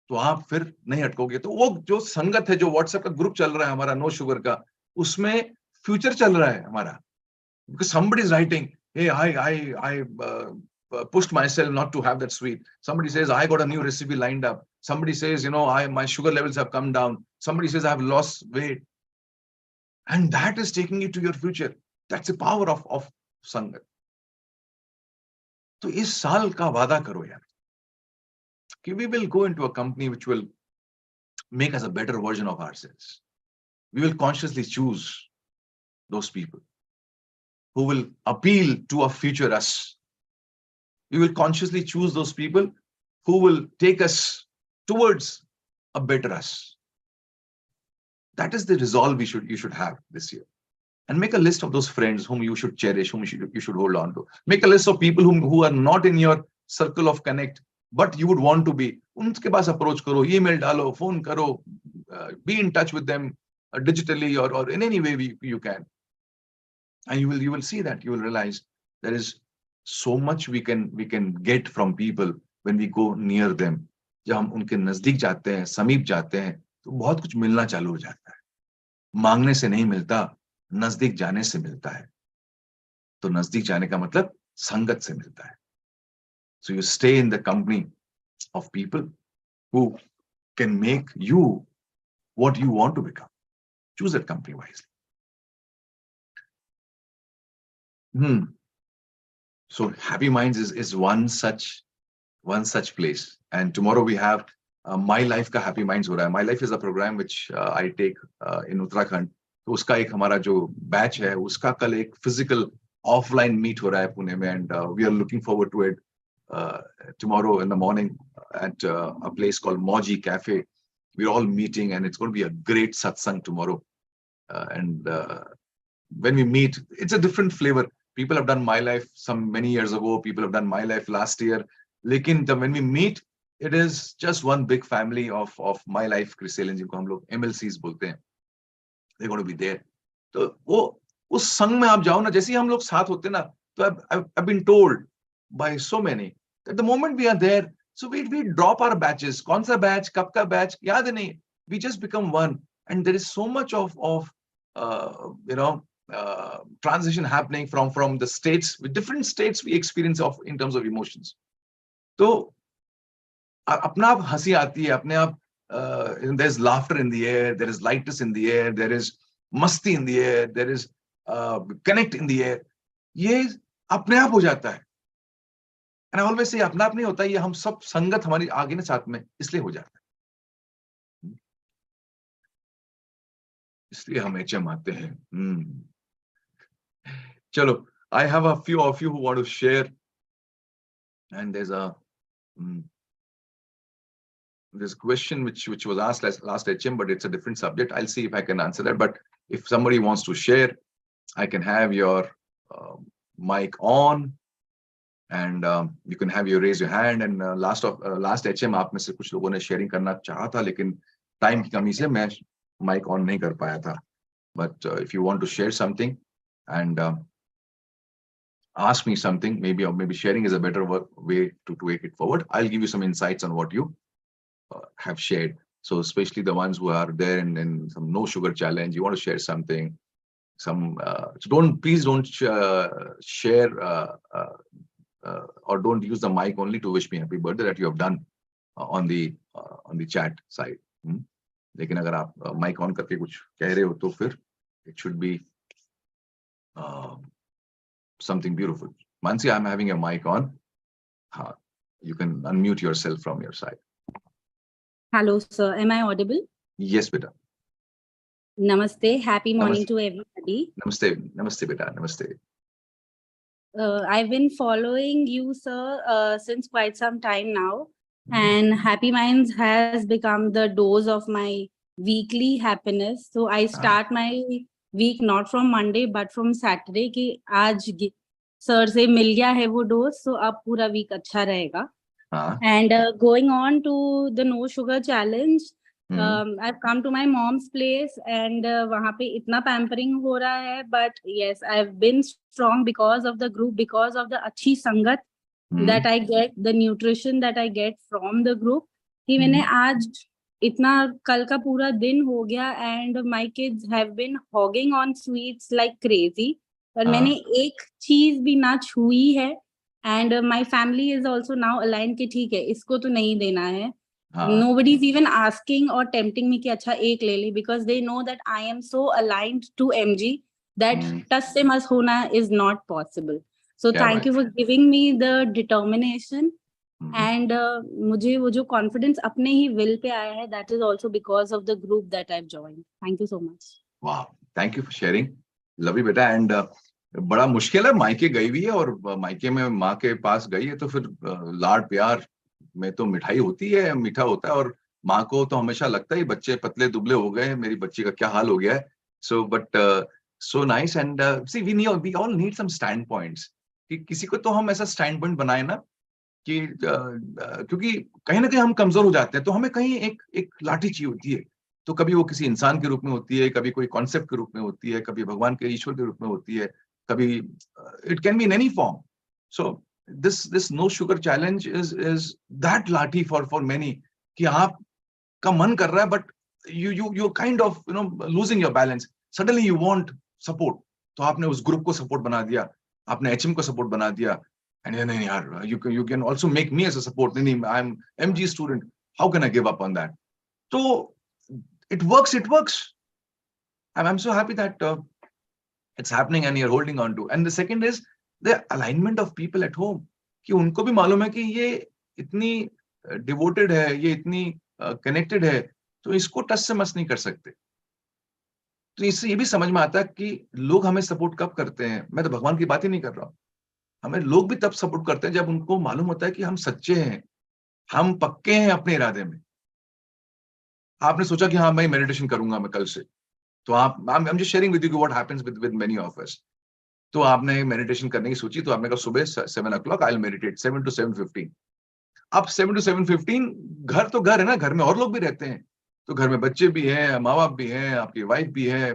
तो आप फिर नहीं अटकोगे. तो वो जो संगत है, जो व्हाट्सएप का ग्रुप चल रहा है हमारा नो शुगर का, उसमें फ्यूचर चल रहा है हमारा. Because somebody is writing, hey, I pushed myself not to have that sweet. Somebody says I got a new recipe lined up. Somebody says my sugar levels have come down. Somebody says I have lost weight, and that is taking you to your future. That's the power of संगत. तो इस साल का वादा करो यार, we will go into a company which will make us a better version of ourselves. We will consciously choose those people who will appeal to a future us. We will consciously choose those people who will take us towards a better us. That is the resolve you should have this year. And make a list of those friends whom you should cherish, whom you should hold on to. Make a list of people who are not in your circle of connect, but you would want to be. Unke paas approach karo, email dalo, phone karo, be in touch with them digitally or in any way you can. And you will see that, you will realize there is so much we can get from people when we go near them. जब हम उनके नजदीक जाते हैं, समीप जाते हैं, तो बहुत कुछ मिलना चालू हो जाता है. मांगने से नहीं मिलता, नजदीक जाने से मिलता है. तो नजदीक जाने का मतलब संगत से मिलता है. So you stay in the company of people who can make you what you want to become. Choose that company wisely. So Happy Minds is one such place. And tomorrow we have My Life का Happy Minds हो रहा है. My Life is a program which I take in Uttarakhand. तो उसका एक हमारा जो batch है, उसका कल एक physical offline meet हो रहा है पुणे में, and we are looking forward to it tomorrow in the morning at a place called Moji Cafe. We're all meeting, and it's going to be a great satsang tomorrow. And when we meet, it's a different flavor. People have done My Life many years ago. People have done My Life last year. Lekin when we meet, it is just one big family of My Life Chrysalis, जिनको हम लोग MLCs बोलते हैं. They're going to be there. तो वो उस संग में आप जाओ ना, जैसे ही हम लोग साथ होते ना, तो I've been told by so many that the moment we are there, so we drop our batches. कौन सा batch, कब का batch, याद नहीं. We just become one, and there is so much of transition happening from the states, with different states we experience in terms of emotions. तो अपना आप हंसी आती है, अपने आप there's laughter in the air, there is lightness in the air, there is मस्ती in the air, there is connect in the air. ये अपने आप हो जाता है. And I always say अपना आप नहीं होता, ये हम सब संगत हमारी आगे ना साथ में इसलिए हो जाता है. इसलिए हम HM आते हैं. चलो, I have a few of you who want to share, and there's a question which was asked last HM, but it's a different subject. I'll see if I can answer that. But if somebody wants to share, I can have your mic on, and you can have raise your hand. And last HM आप में से कुछ लोगों ने sharing करना चाहा था, लेकिन time की कमी से मैं mic on नहीं कर पाया था. But if you want to share something and ask me something, maybe sharing is a better way to take it forward. I'll give you some insights on what you have shared. So especially the ones who are there in some no sugar challenge, you want to share something, so please don't share or don't use the mic only to wish me happy birthday that you have done on the chat side. लेकिन अगर आप mic on करके कुछ कह रहे हो तो फिर it should be something beautiful. Mansi, I'm having a mic on. You can unmute yourself from your side. Hello, sir. Am I audible? Yes, beta. Namaste. Happy morning to everybody. Namaste, beta. Namaste. I've been following you, sir, since quite some time now. And Happy Minds has become the dose of my weekly happiness. So I start my week not from Monday, but from Saturday. कि आज sir से मिल गया है वो dose, so अब पूरा week अच्छा रहेगा. And going on to the no sugar challenge, I've come to my mom's place, and वहाँ पे इतना pampering हो रहा है, but yes, I've been strong because of the group, because of the अच्छी संगत that I get, the nutrition that I get from the group. कि मैंने आज इतना कल का पूरा दिन हो गया, and my kids have been hogging on sweets like crazy, पर मैंने एक चीज भी ना छुई है. And my family is also now aligned कि ठीक है, इसको तो नहीं देना है. Nobody is even asking or tempting me कि अच्छा एक ले ले, because they know that I am so aligned to MG that टस से मस होना is not possible. So thank you for giving me the determination And मुझे वो जो कॉन्फिडेंस अपने ही विल पे आया है, that is also because of the group that I've joined. Thank you so much. वाह, thank you for sharing, love you बेटा. And बड़ा मुश्किल है, मायके गई हुई है और मायके में माँ के पास गई है तो फिर लाड प्यार में तो मिठाई होती है, मीठा होता है. और माँ को तो हमेशा लगता है बच्चे पतले दुबले हो गए, मेरी बच्ची का क्या हाल हो गया है. So but so nice. And see we all need some stand points, कि किसी को तो हम ऐसा स्टैंड पॉइंट बनाए ना कि क्योंकि कहीं ना कहीं हम कमजोर हो जाते हैं, तो हमें कहीं एक एक लाठी चाहिए होती है. तो कभी वो किसी इंसान के रूप में होती है, कभी कोई कॉन्सेप्ट के रूप में होती है, कभी भगवान के ईश्वर के रूप में होती है, कभी it can be in any form. So this no sugar challenge is that लाठी फॉर मेनी, कि आप का मन कर रहा है but you kind of losing your balance. Suddenly you want support, तो आपने उस ग्रुप को सपोर्ट बना दिया, आपने एचएम को सपोर्ट बना दिया. एंड नहीं यार, you can also make me as a support. नहीं, I am MG student, how can I give up on that. तो it works. I'm so happy that it's happening and you're holding on to. And the second is the alignment of people at home, कि उनको भी मालूम है कि ये इतनी devoted है, ये इतनी कनेक्टेड है, तो इसको टच से मस नहीं कर सकते. तो इससे ये भी समझ में आता है कि लोग हमें सपोर्ट कब करते हैं. मैं तो भगवान की बात ही नहीं कर रहा हूँ. हमें लोग भी तब सपोर्ट करते हैं जब उनको मालूम होता है कि हम सच्चे हैं, हम पक्के हैं अपने इरादे में. आपने सोचा कि हाँ मैं मेडिटेशन करूंगा मैं कल से, तो आप I'm just sharing with you what happens with many of us. तो आपने मेडिटेशन करने की सोची, तो आपने कहा सुबह 7 o'clock I'll meditate 7 to 7:15. अब 7 to 7:15 घर तो घर है ना, घर में और लोग भी रहते हैं, तो घर में बच्चे भी हैं, माँ बाप भी हैं, आपकी वाइफ भी है.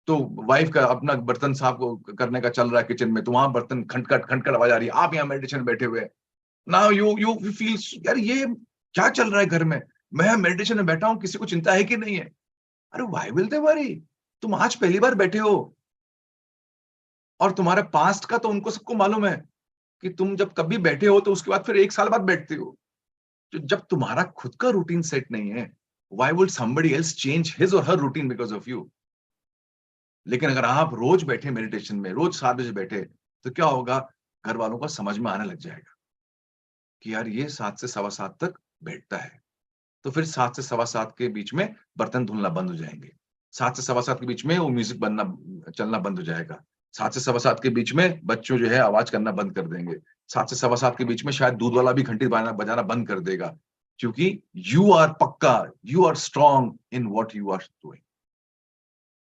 तो वाइफ का अपना बर्तन साफ करने का चल रहा है किचन में, तो वहां बर्तन खटखट आवाज आ रही है, आप यहाँ मेडिटेशन बैठे हुए. नाउ यू फील यार ये क्या चल रहा है घर में, मैं मेडिटेशन में बैठा हूँ, किसी को चिंता है कि नहीं है. अरे व्हाई विल दे वरी, तुम आज पहली बार बैठे हो, और तुम्हारे पास्ट का तो उनको सबको मालूम है कि तुम जब कभी बैठे हो तो उसके बाद फिर 1 साल बाद बैठते हो. तो जब तुम्हारा खुद का रूटीन सेट नहीं है, why would somebody else change his और हर रूटीन बिकॉज ऑफ यू. लेकिन अगर आप रोज बैठे मेडिटेशन में, रोज 7 बजे बैठे, तो क्या होगा, घर वालों को समझ में आने लग जाएगा कि यार ये 7 से 7:15 तक बैठता है. तो फिर 7 से 7:15 के बीच में बर्तन धुलना बंद हो जाएंगे, 7 से 7:15 के बीच में वो म्यूजिक बनना चलना बंद हो जाएगा, 7 से 7:15 के बीच में बच्चों जो है आवाज करना बंद कर देंगे, 7 से 7:15 के बीच में शायद दूध वाला भी घंटी बजाना बंद कर देगा, क्योंकि यू आर पक्का, you are strong in what you are doing.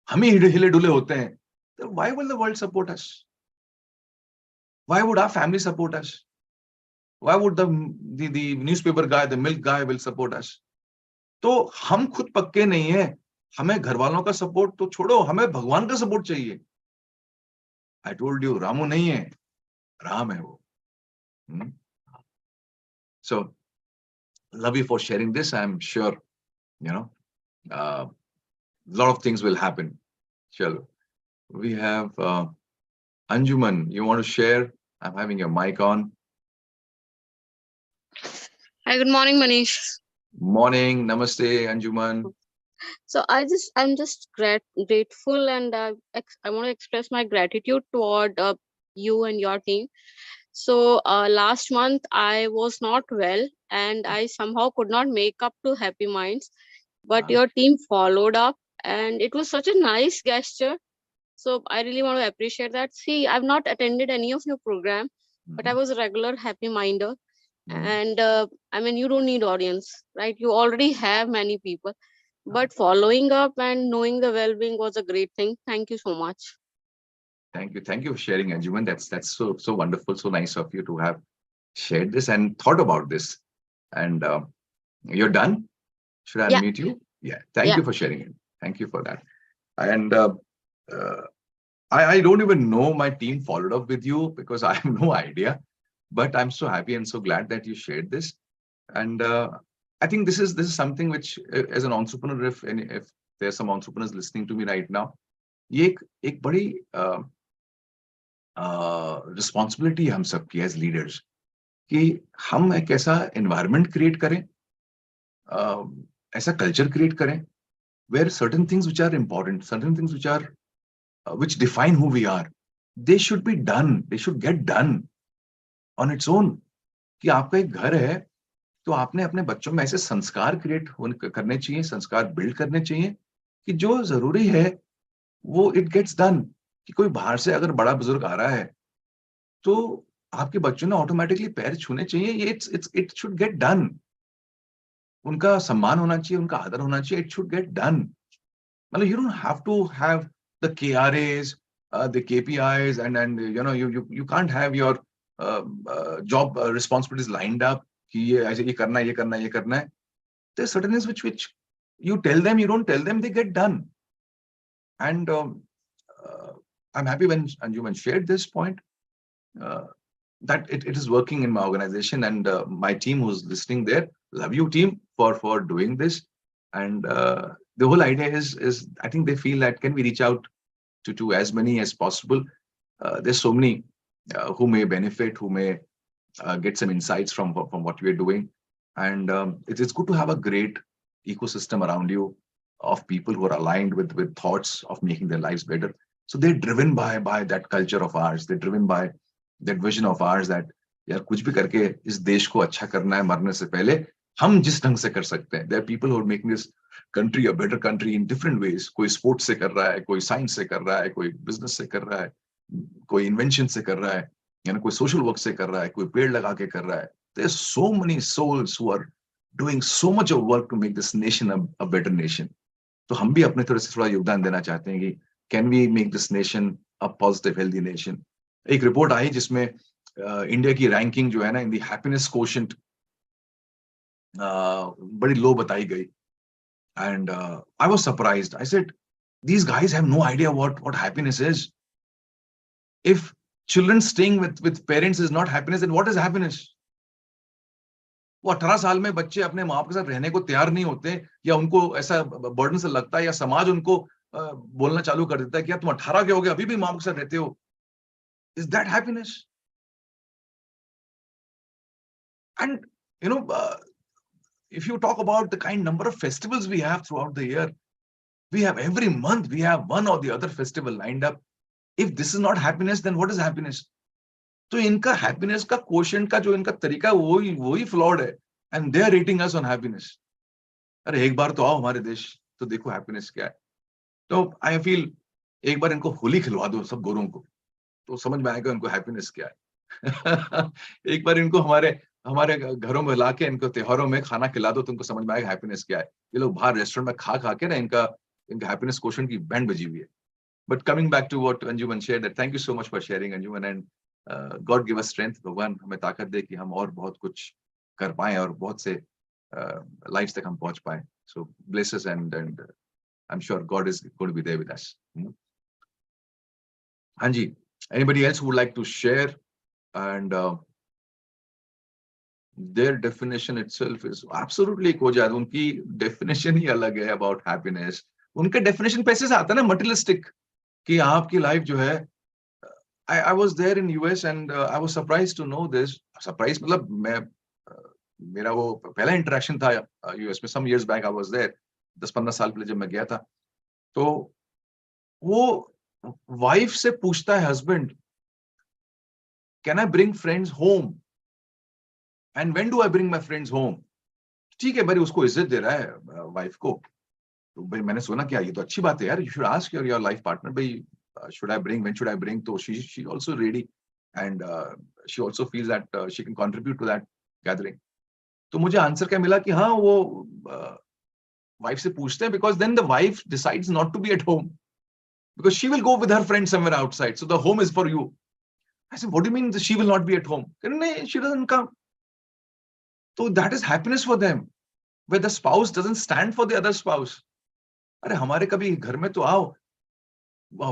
हम ही हिले डुले होते हैं, तो why will the world support us, why would our family support us, why would the newspaper guy, the milk guy will support us. तो हम खुद पक्के नहीं है, हमें घर वालों का सपोर्ट तो छोड़ो, हमें भगवान का सपोर्ट चाहिए. आई टोल्ड यू, रामू नहीं है, राम है वो. So love you for sharing this. I am sure lot of things will happen. Chalo, we have Anjuman, you want to share? I'm having your mic on. Hi, good morning, Manish. Morning, namaste Anjuman. So I'm just grateful, and I want to express my gratitude toward you and your team. So last month I was not well, and I somehow could not make up to Happy Minds, but your team followed up, and it was such a nice gesture. So I really want to appreciate that. See, I've not attended any of your program, but I was a regular Happy Minder. And I mean, you don't need audience, right? You already have many people, but following up and knowing the well-being was a great thing. Thank you so much. Thank you for sharing, Anjuman. That's so wonderful, so nice of you to have shared this and thought about this. And you're done. Should I unmute you? Yeah. Thank you for sharing it. Thank you for that. And I don't even know my team followed up with you because I have no idea. But I'm so happy and so glad that you shared this. And I think this is something which, as an entrepreneur, if there's some entrepreneurs listening to me right now, ये एक बड़ी responsibility हम सबकी as leaders, कि हम एक ऐसा environment create करें, ऐसा कल्चर क्रिएट करें where certain things which are important, certain things which are which define who we are, they should be done, they should get done on its own. कि आपका एक घर है, तो आपने अपने बच्चों में ऐसे संस्कार क्रिएट करने चाहिए, संस्कार बिल्ड करने चाहिए कि जो ज़रूरी है वो इट गेट्स डन। कि कोई बाहर से अगर बड़ा बुजुर्ग आ रहा है, तो आपके बच्चों ने ऑटोमैटिकली पैर छूने चाहिए, ये इट शुड गेट डन। उनका सम्मान होना चाहिए, उनका आदर होना चाहिए, इट शुड गेट डन। मतलब you don't have to have the KRAs, the KPIs, and you know you can't have your job responsibilities lined up कि ये ऐसे ये करना है, ये करना है, ये करना है. There's certain things which you tell them, you don't tell them, they get done. And I'm happy when Anjuman shared this point, uh, that it is working in my organization, and my team who's listening there. Love you, team, for doing this. And the whole idea is I think they feel that can we reach out to as many as possible. There's so many who may benefit, who may get some insights from what we're doing. And it's good to have a great ecosystem around you of people who are aligned with thoughts of making their lives better. So they're driven by that culture of ours. They're driven by that vision of ours that यार कुछ भी करके इस देश को अच्छा करना है, मरने से पहले हम जिस ढंग से कर सकते हैं. There are people who are making this country a better country in different ways. कोई स्पोर्ट्स से कर रहा है, कोई साइंस से कर रहा है, कोई बिजनेस से कर रहा है, कोई इन्वेंशन से कर रहा है, यानी कोई सोशल वर्क से कर रहा है, कोई पेड़ लगा के कर रहा है. There are so many souls who are doing so much of work to make this nation a better nation. तो हम भी अपने तरफ से थोड़ा योगदान देना चाहते हैं कि can we make this nation a positive healthy nation. एक रिपोर्ट आई जिसमें इंडिया की रैंकिंग जो है ना इन दी हैप्पीनेस कोशेंट बड़ी लो बताई गई. And I was surprised. I said these guys have no idea what happiness is. If children staying with parents is not happiness, then what is happiness? वो 18 साल में बच्चे अपने माँ बाप के साथ रहने को तैयार नहीं होते, या उनको ऐसा बर्डन से लगता है, या समाज उनको बोलना चालू कर देता है कि यार तुम 18 के हो गए अभी भी माँ बाप के साथ रहते हो. Is that happiness? And you know, if you talk about the kind number of festivals we have throughout the year, we have every month we have one or the other festival lined up. If this is not happiness, then what is happiness? तो इनका happiness का quotient का जो इनका तरीका वही flawed है, and they are rating us on happiness. अरे एक बार तो आओ हमारे देश, तो देखो हैप्पीनेस क्या है. तो आई फील एक बार इनको होली खिलवा दो सब गोरों को, तो समझ में आएगा इनको हैप्पीनेस क्या है. एक बार इनको हमारे हमारे घरों में ला के इनको त्योहारों में खाना खिला दो, तुमको समझ में आएगा हैप्पीनेस क्या है. ये लोग बाहर रेस्टोरेंट में खा के ना इनका हैप्पीनेस क्वोशेंट की बैंड बजी हुई है. But coming back to what Anjuman shared, that thank you so much for sharing, Anjuman, and God give us strength. भगवान हमें ताकत दे कि हम और बहुत कुछ कर पाएं और बहुत से lives तक हम पहुंच पाएं. So bless us, and I'm sure God is going to be there with us. हाँ जी, anybody else who would like to share? And their definition itself is absolutely कोजाद. उनकी definition ही अलग है about happiness. उनका definition पैसे से आता है ना, materialistic. कि आपकी लाइफ जो है, I was there in US and I was surprised to know this. Surprised मतलब मैं मेरा वो पहला इंटरेक्शन था US में. some years back I was there. 10-15 साल पहले जब मैं गया था, तो वो वाइफ से पूछता है husband, can I bring friends home, and when do I bring my friends home. ठीक है भाई, उसको इज्जत दे रहा है वाइफ को. तो भाई मैंने सुना क्या, ये तो अच्छी बात है यार, you should ask your life partner, भाई should I bring, when should I bring. तो she also ready, and she also feels that she can contribute to that gathering. तो मुझे आंसर क्या मिला कि हाँ वो वाइफ से पूछते हैं, because then the wife decides not to be at home because she will go with her friends somewhere outside, so the home is for you. I said, what do you mean she will not be at home? No, she doesn't come. So that is happiness for them, where the spouse doesn't stand for the other spouse. अरे हमारे कभी घर में तो आओ,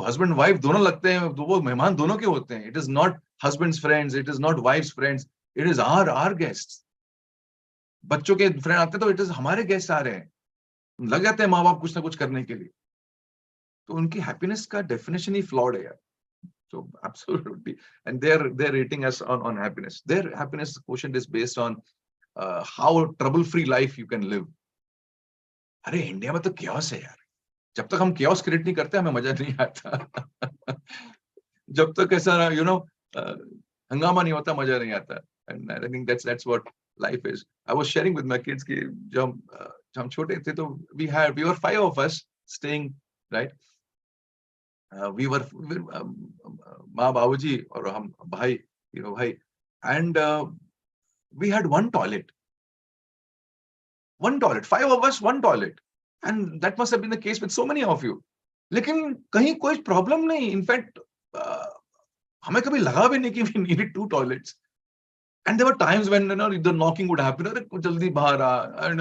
husband wife दोनों लगते हैं, तो वो मेहमान दोनों के होते हैं. It is not husband's friends, it is not wife's friends, it is our guests. बच्चों के फ्रेंड आते हैं तो इट इज हमारे गेस्ट आ रहे हैं. लग जाते हैं माँ बाप कुछ ना कुछ करने के लिए. तो उनकी हैप्पीनेस का डेफिनेशन ही फ्लॉड है यार. So absolutely, and they're rating us on happiness. Their happiness quotient is based on how trouble-free life you can live. अरे इंडिया में तो chaos है यार. जब तक हम chaos क्रिएट नहीं करते हमें मजा नहीं आता. जब तक ऐसा हंगामा नहीं होता मजा नहीं आता. And I think that's what life is. I was sharing with my kids कि जब हम छोटे थे तो we were 5 of us staying, right? We were माँ बाबूजी और हम भाई, भाई, and we had one toilet, 5 of us, one toilet, and that must have been the case with so many of you. लेकिन कहीं कोई प्रॉब्लम नहीं, इनफैक्ट हमें कभी लगा भी नहीं कि we needed 2 toilets. And there were times when the knocking would happen, अरे कुछ जल्दी बाहर आ, and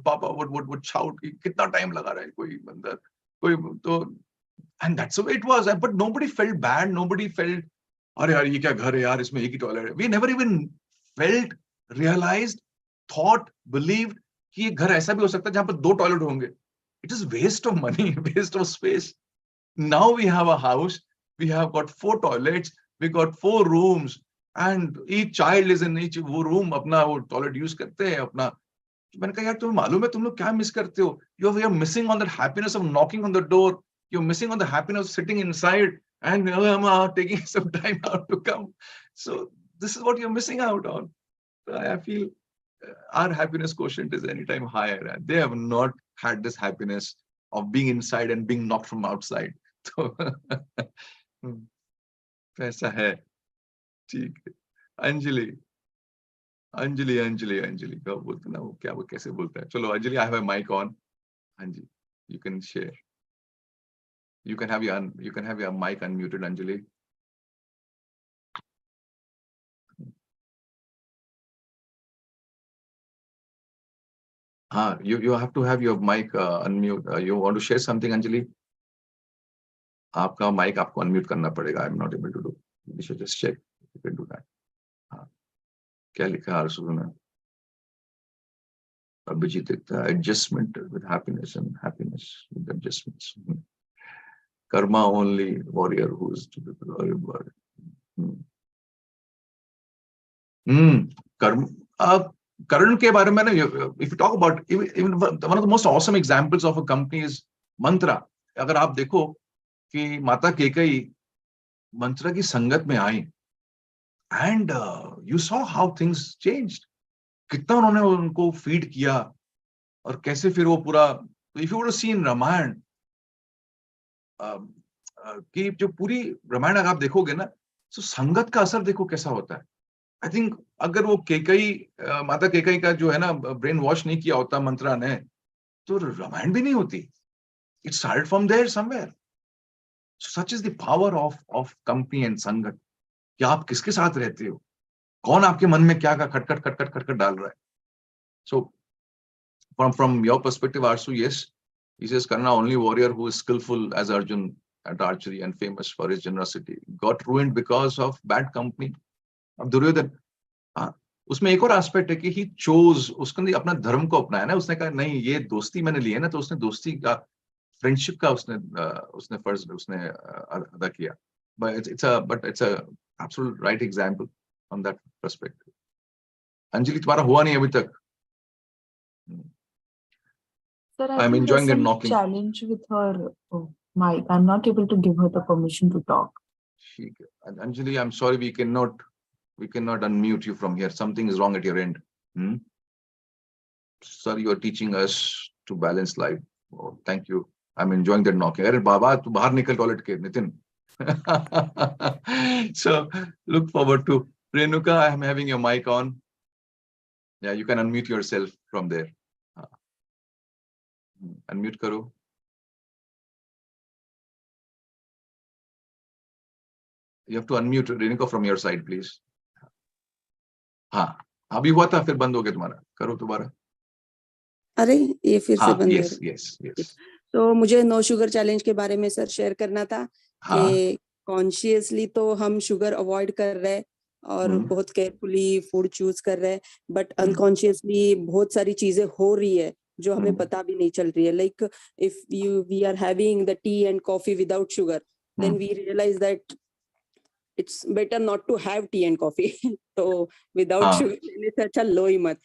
Papa would shout कि कितना टाइम लगा रहा है कोई अंदर, कोई तो, and that's the way it was. But nobody felt bad, nobody felt अरे यार ये क्या घर है यार, इसमें एक ही टॉयलेट है. We never even felt, realized, thought, believed कि ये घर ऐसा भी हो सकता है जहां पर 2 टॉयलेट होंगे. It is waste of money, waste of space. Now we have a house, we have got 4 toilets, we got 4 rooms, and each child is in each वो room अपना वो टॉयलेट यूज करते हैं अपना. मैंने कहा यार तुम्हें मालूम है तुम लोग क्या मिस करते हो? You're missing on that happiness of knocking on the door. You're missing on the happiness of sitting inside and taking some time out to come. So this is what you're missing out on. I feel our happiness quotient is anytime higher. They have not had this happiness of being inside and being knocked from outside. तो ऐसा है. ठीक है. अंजलि क्या बोलते ना, वो क्या, वो कैसे बोलता है? चलो Anjali, I have a mic on. Anji, you can share. You can have your mic unmuted, Anjali. You have to have your mic unmute. You want to share something, Anjali? आपका mic आपको unmute करना पड़ेगा. I'm not able to do. You should just check if you can do that. क्या लिखा है आरसू ने? अभिजीत लिखता है adjustment with happiness and happiness with adjustments. Karma only warrior who is to be Karan के बारे में ना, if you talk about even one of the most awesome examples of a company is Mantra. अगर आप देखो कि माता केकई मंत्रा की संगत में आई, and you saw how things changed. कितना उन्होंने उनको फीड किया और कैसे फिर वो पूरा, if you were to see in Ramayan कि जो पूरी रामायण अगर आप देखोगे ना, तो संगत का असर देखो कैसा होता है. आई थिंक अगर वो माता केकई का जो है ना ब्रेन वॉश नहीं किया होता मंत्रा ने, तो रामायण भी नहीं होती. It started from there somewhere. Such is the power of company and संगत. कि आप किसके साथ रहते हो, कौन आपके मन में क्या का खटखट डाल रहा है. सो from your perspective, Arsu, yes, he says Karna, only warrior who is skillful as Arjun at archery and famous for his generosity, got ruined because of bad company. अब दुर्योधन, उसमें एक और एस्पेक्ट है कि he chose, उसने अपना धर्म को अपनाया ना. उसने कहा नहीं, ये दोस्ती मैंने ली है ना, तो उसने दोस्ती का, फ्रेंडशिप का उसने फर्ज उसने अदा किया. But it's a absolute right example on that perspective. Anjali, तुम्हारा हुआ नहीं अभी तक. Sir, I'm enjoying the knocking. Challenge with her mic. I'm not able to give her the permission to talk. Anjali, I'm sorry, we cannot unmute you from here. Something is wrong at your end. Sir, you are teaching us to balance life. Oh, thank you. I'm enjoying that knocking. अरे बाबा, तू बाहर निकल toilet के, Nitin. So look forward to Renuka. I'm having your mic on. Yeah, you can unmute yourself from there. Unmute करो. You have to unmute Renuka from your side, please. हाँ, अभी हुआ था, फिर बंद हो गया तुम्हारा. करो दोबारा. अरे ये फिर से बंद yes, yes. तो मुझे नो शुगर चैलेंज के बारे में सर शेयर करना था कि कॉन्शियसली तो हम शुगर अवॉइड कर रहे हैं और बहुत केयरफुली फूड चूज कर रहे हैं, बट अनकॉन्शियसली बहुत सारी चीजें हो रही है जो हमें पता भी नहीं चल रही है. Like if we are having the tea and coffee without sugar, then we realize that it's better not to have tea and coffee. So without sugar, it's such a low mut.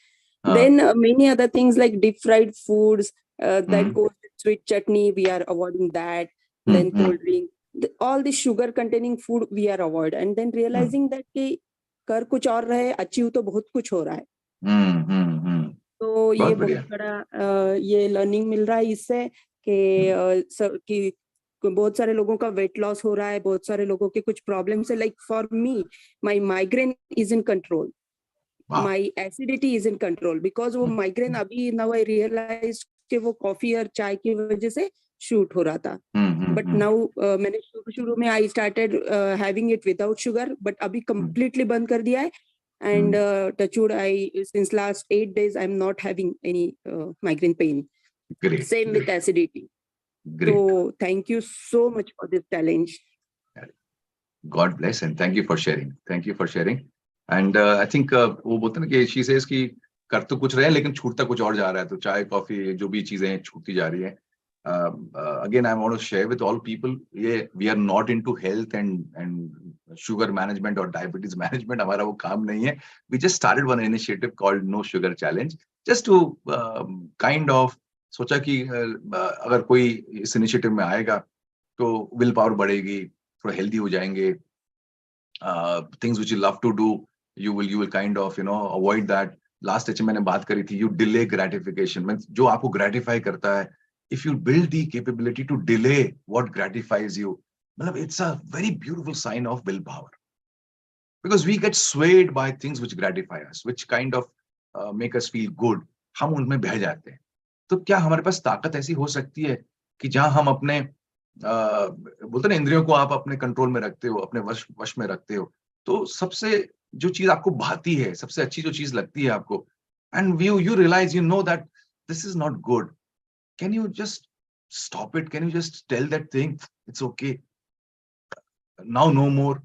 Then many other things like deep fried foods that goes with sweet chutney, we are avoiding that. Then cold drink, all the sugar containing food we are avoid. And then realizing that कर कुछ और रहे, achieve तो बहुत कुछ हो रहा है। तो ये बहुत बड़ा ये लर्निंग मिल रहा है इससे कि बहुत सारे लोगों का वेट लॉस हो रहा है, बहुत सारे लोगों के कुछ प्रॉब्लम्स है। Like for me, my migraine is in control, my acidity is in control, because वो माइग्रेन अभी नाउ आई रियलाइज कि वो कॉफी और चाय की वजह से शूट हो रहा था। बट नाउ मैंने शुरू में I started having it without sugar, but अभी कंप्लीटली बंद कर दिया है। And touchwood, since last 8 days, I'm not having any migraine pain. Great. Same Great. with acidity. Great. So thank you so much for this challenge. God bless and thank you for sharing. Thank you for sharing. And I think वो बोलते हैं ना कि she says कि कर तो कुछ रहे हैं लेकिन छूटता कुछ और जा रहा है, तो चाय कॉफी जो भी चीजें छूटती जा रही हैं. Again, I want to share with all people, yeah, we are not into health and sugar management or diabetes management. हमारा वो काम नहीं है. We just started one initiative called No Sugar Challenge, just to kind of सोचा कि अगर कोई इस इनिशिएटिव में आएगा तो विल पावर बढ़ेगी, थोड़ा हेल्दी हो जाएंगे. Things which you love to do, you will kind of avoid that. Last अच्छे मैंने बात करी थी, you delay gratification. means जो आपको gratify करता है, if you build the capability to delay what gratifies you, मतलब it's a very beautiful sign of willpower. Because we get swayed by things which gratify us, which kind of make us feel good. हम उनमें बह जाते हैं. तो क्या हमारे पास ताकत ऐसी हो सकती है कि जहां हम अपने बोलते ना इंद्रियों को आप अपने कंट्रोल में रखते हो, अपने वश में रखते हो, तो सबसे जो चीज आपको भाती है, सबसे अच्छी जो चीज लगती है आपको, and you realize, you know that this is not good. Can you just stop it? Can you just tell that thing, it's okay, now no more?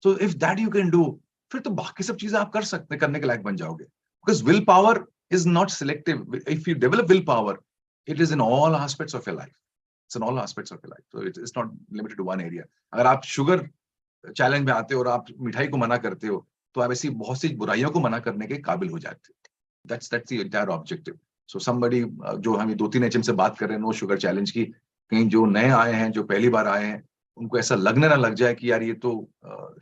So if that you can do, फिर तो बाकी सब चीजें आप कर सकते, करने के लायक बन जाओगे. Because willpower is not selective. If you develop willpower, it is in all aspects of your life. It's in all aspects of your life. So it's not limited to one area. अगर आप sugar challenge में आते हो और आप मिठाई को मना करते हो, तो आप ऐसी बहुत सी बुराइयों को मना करने के काबिल हो जाते हो. That's the entire objective. So somebody जो हम 2-3 HM से बात कर रहे हैं नो शुगर चैलेंज की, कहीं जो नए आए हैं, जो पहली बार आए हैं, उनको ऐसा लगने ना लग जाए कि यार ये तो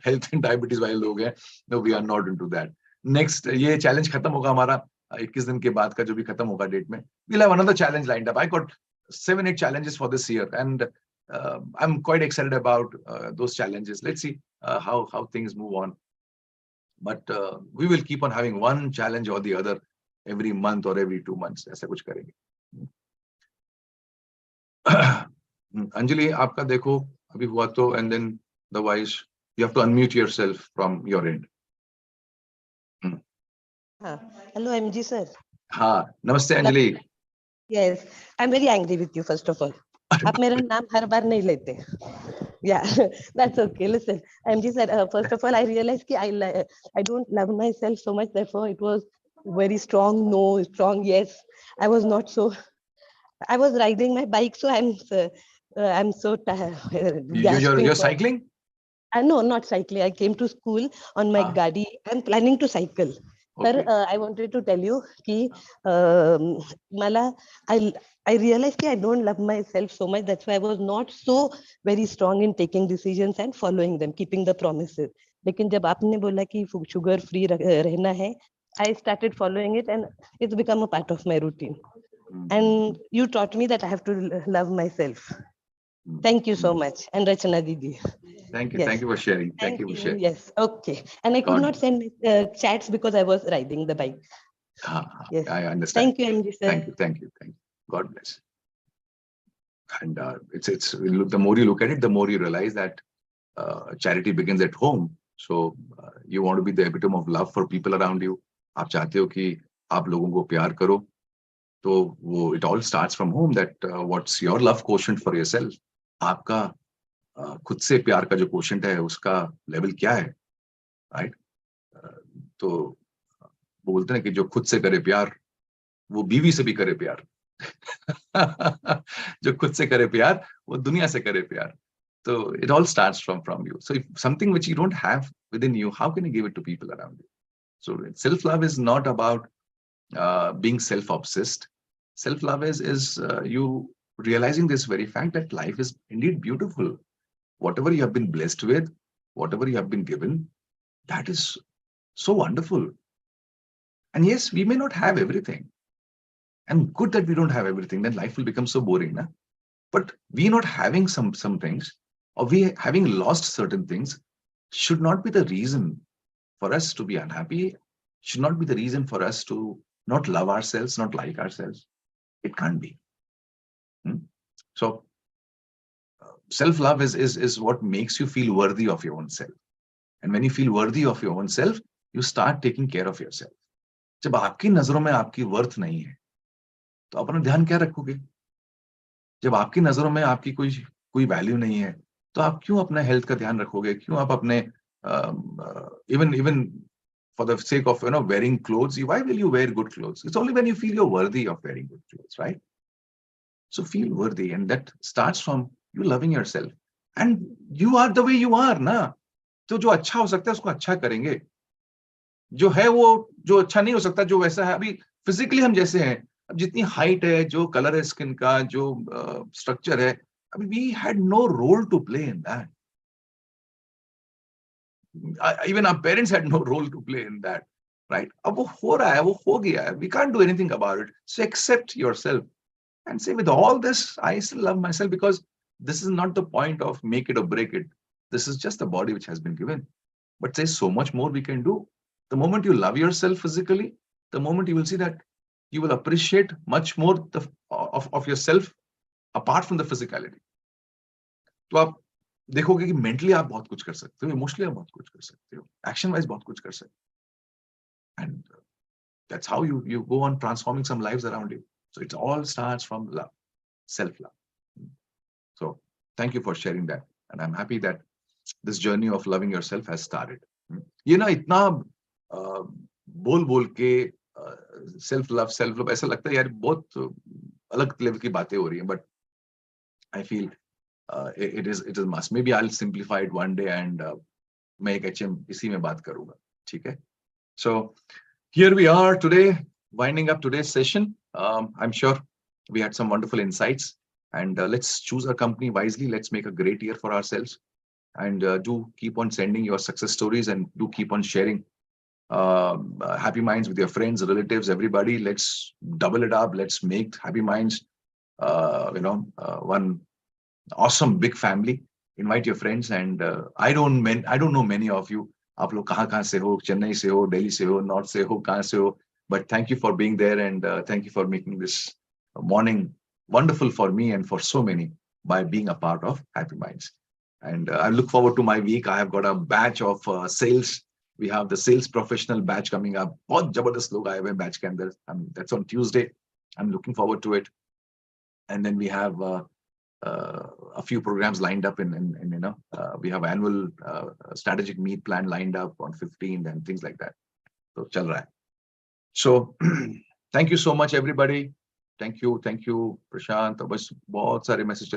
हेल्थ एंड डायबिटीज वाले लोग हैं. No, we are not into that. Next ये चैलेंज खत्म होगा हमारा 21 दिन के बाद का जो भी खत्म होगा डेट में, we'll have another challenge lined up. I got 7-8 challenges for this year, and I'm quite excited about those challenges. Let's see how things move on. But we will keep on having one challenge or the other every month or every 2 months. ऐसा कुछ करेंगे. अंजलि, आपका देखो अभी हुआ तो, and then otherwise you have to unmute yourself from your end. Hello, MG sir. हाँ, नमस्ते Anjali. Yes, I'm very angry with you first of all. आप मेरा नाम हर बार नहीं लेते. Yeah, that's okay. Listen, MG sir, first of all, I realized that I don't love myself so much. Therefore, it was very strong no, strong yes. I was not so. I was riding my bike, so I'm so tired. You're cycling? No, not cycling. I came to school on my gadi. I'm planning to cycle. Okay. Sir, I wanted to tell you कि I realized that I don't love myself so much. That's why I was not so very strong in taking decisions and following them, keeping the promises. लेकिन जब आपने बोला कि sugar free रहना है, I started following it and it's become a part of my routine. And you taught me that I have to love myself. Thank you so much. And Rachana Didi. Thank you. Yes. Thank you for sharing. Thank you for sharing. Yes. Okay. And I could not send chats because I was riding the bike. Yes. I understand. Thank you, MG sir. Thank you. God bless. And it's the more you look at it, the more you realize that charity begins at home. So you want to be the epitome of love for people around you. आप चाहते हो कि आप लोगों को प्यार करो, तो वो it all starts from home. That what's your love quotient for yourself? आपका खुद से प्यार का जो क्वोशेंट है उसका लेवल क्या है, राइट? तो बोलते हैं कि जो खुद से करे प्यार वो बीवी से भी करे प्यार. जो खुद से करे प्यार वो दुनिया से करे प्यार. So it all starts from you. So if something which you don't have within you, how can you give it to people around you? So self-love is not about being self-obsessed. Self-love is you realizing this very fact that life is indeed beautiful. Whatever you have been blessed with, whatever you have been given, that is So wonderful. And yes, we may not have everything. And good that we don't have everything, then life will become so boring. Na? But we not having some things, or we having lost certain things, should not be the reason for us to be unhappy, should not be the reason for us to not love ourselves, not like ourselves. It can't be. So self-love is what makes you feel worthy of your own self. And when you feel worthy of your own self, you start taking care of yourself. जब आपकी नजरों में आपकी worth नहीं है, तो अपना ध्यान क्या रखोगे? जब आपकी नजरों में आपकी कोई वैल्यू नहीं है, तो आप क्यों अपने हेल्थ का ध्यान रखोगे? क्यों आप अपने even for the sake of wearing clothes, why will you wear good clothes? It's only when you feel you're worthy of wearing good clothes, right? So feel worthy, and that starts from you loving yourself. And you are the way you are, ना? तो जो अच्छा हो सकता है उसको अच्छा करेंगे. जो है वो जो अच्छा नहीं हो सकता, जो वैसा है अभी फिजिकली हम जैसे हैं, अब जितनी हाइट है, जो कलर है स्किन का, जो स्ट्रक्चर है, अभी we had no role to play in that. Even our parents had no role to play in that, right? अब वो हो रहा है, वो हो गया है. We can't do anything about it. So accept yourself and say, with all this, I still love myself, because this is not the point of make it or break it. This is just a body which has been given. But there's so much more we can do. The moment you love yourself physically, the moment you will see that you will appreciate much more of yourself apart from the physicality. तो आप देखोगे कि mentally आप बहुत कुछ कर सकते हो, इमोशनली आप बहुत कुछ कर सकते हो, एक्शन वाइज बहुत कुछ कर सकते हो. And that's how you go on transforming some lives around you. So it all starts from love, self-love. So thank you for sharing that, and I'm happy that this journey of loving yourself has started. ये ना इतना बोल के self love ऐसा लगता है यार बहुत अलग लेवल की बातें हो रही हैं, but I feel it is must. Maybe I'll simplify it one day, and मैं एक HM इसी में बात करूंगा, ठीक है? So here we are today, winding up today's session. I'm sure we had some wonderful insights, and let's choose our company wisely. Let's make a great year for ourselves, and do keep on sending your success stories, and do keep on sharing Happy Minds with your friends, relatives, everybody. Let's double it up. Let's make Happy Minds, one awesome big family. Invite your friends, and I don't know many of you. आप लोग कहाँ से हो, चेन्नई से हो, दिल्ली से हो, north से हो, कहाँ से हो, but thank you for being there, and thank you for making this morning wonderful for me and for so many by being a part of Happy Minds. And I look forward to my week. I have got a batch of sales. We have the sales professional batch coming up. बहुत जबरदस्त लोग आए हुए हैं batch के अंदर. That's on Tuesday. I'm looking forward to it. And then we have a few programs lined up in we have annual strategic meet plan lined up on 15th and things like that. So chal raha hai. So thank you so much everybody. Thank you Prashant. बस बहुत सारे messages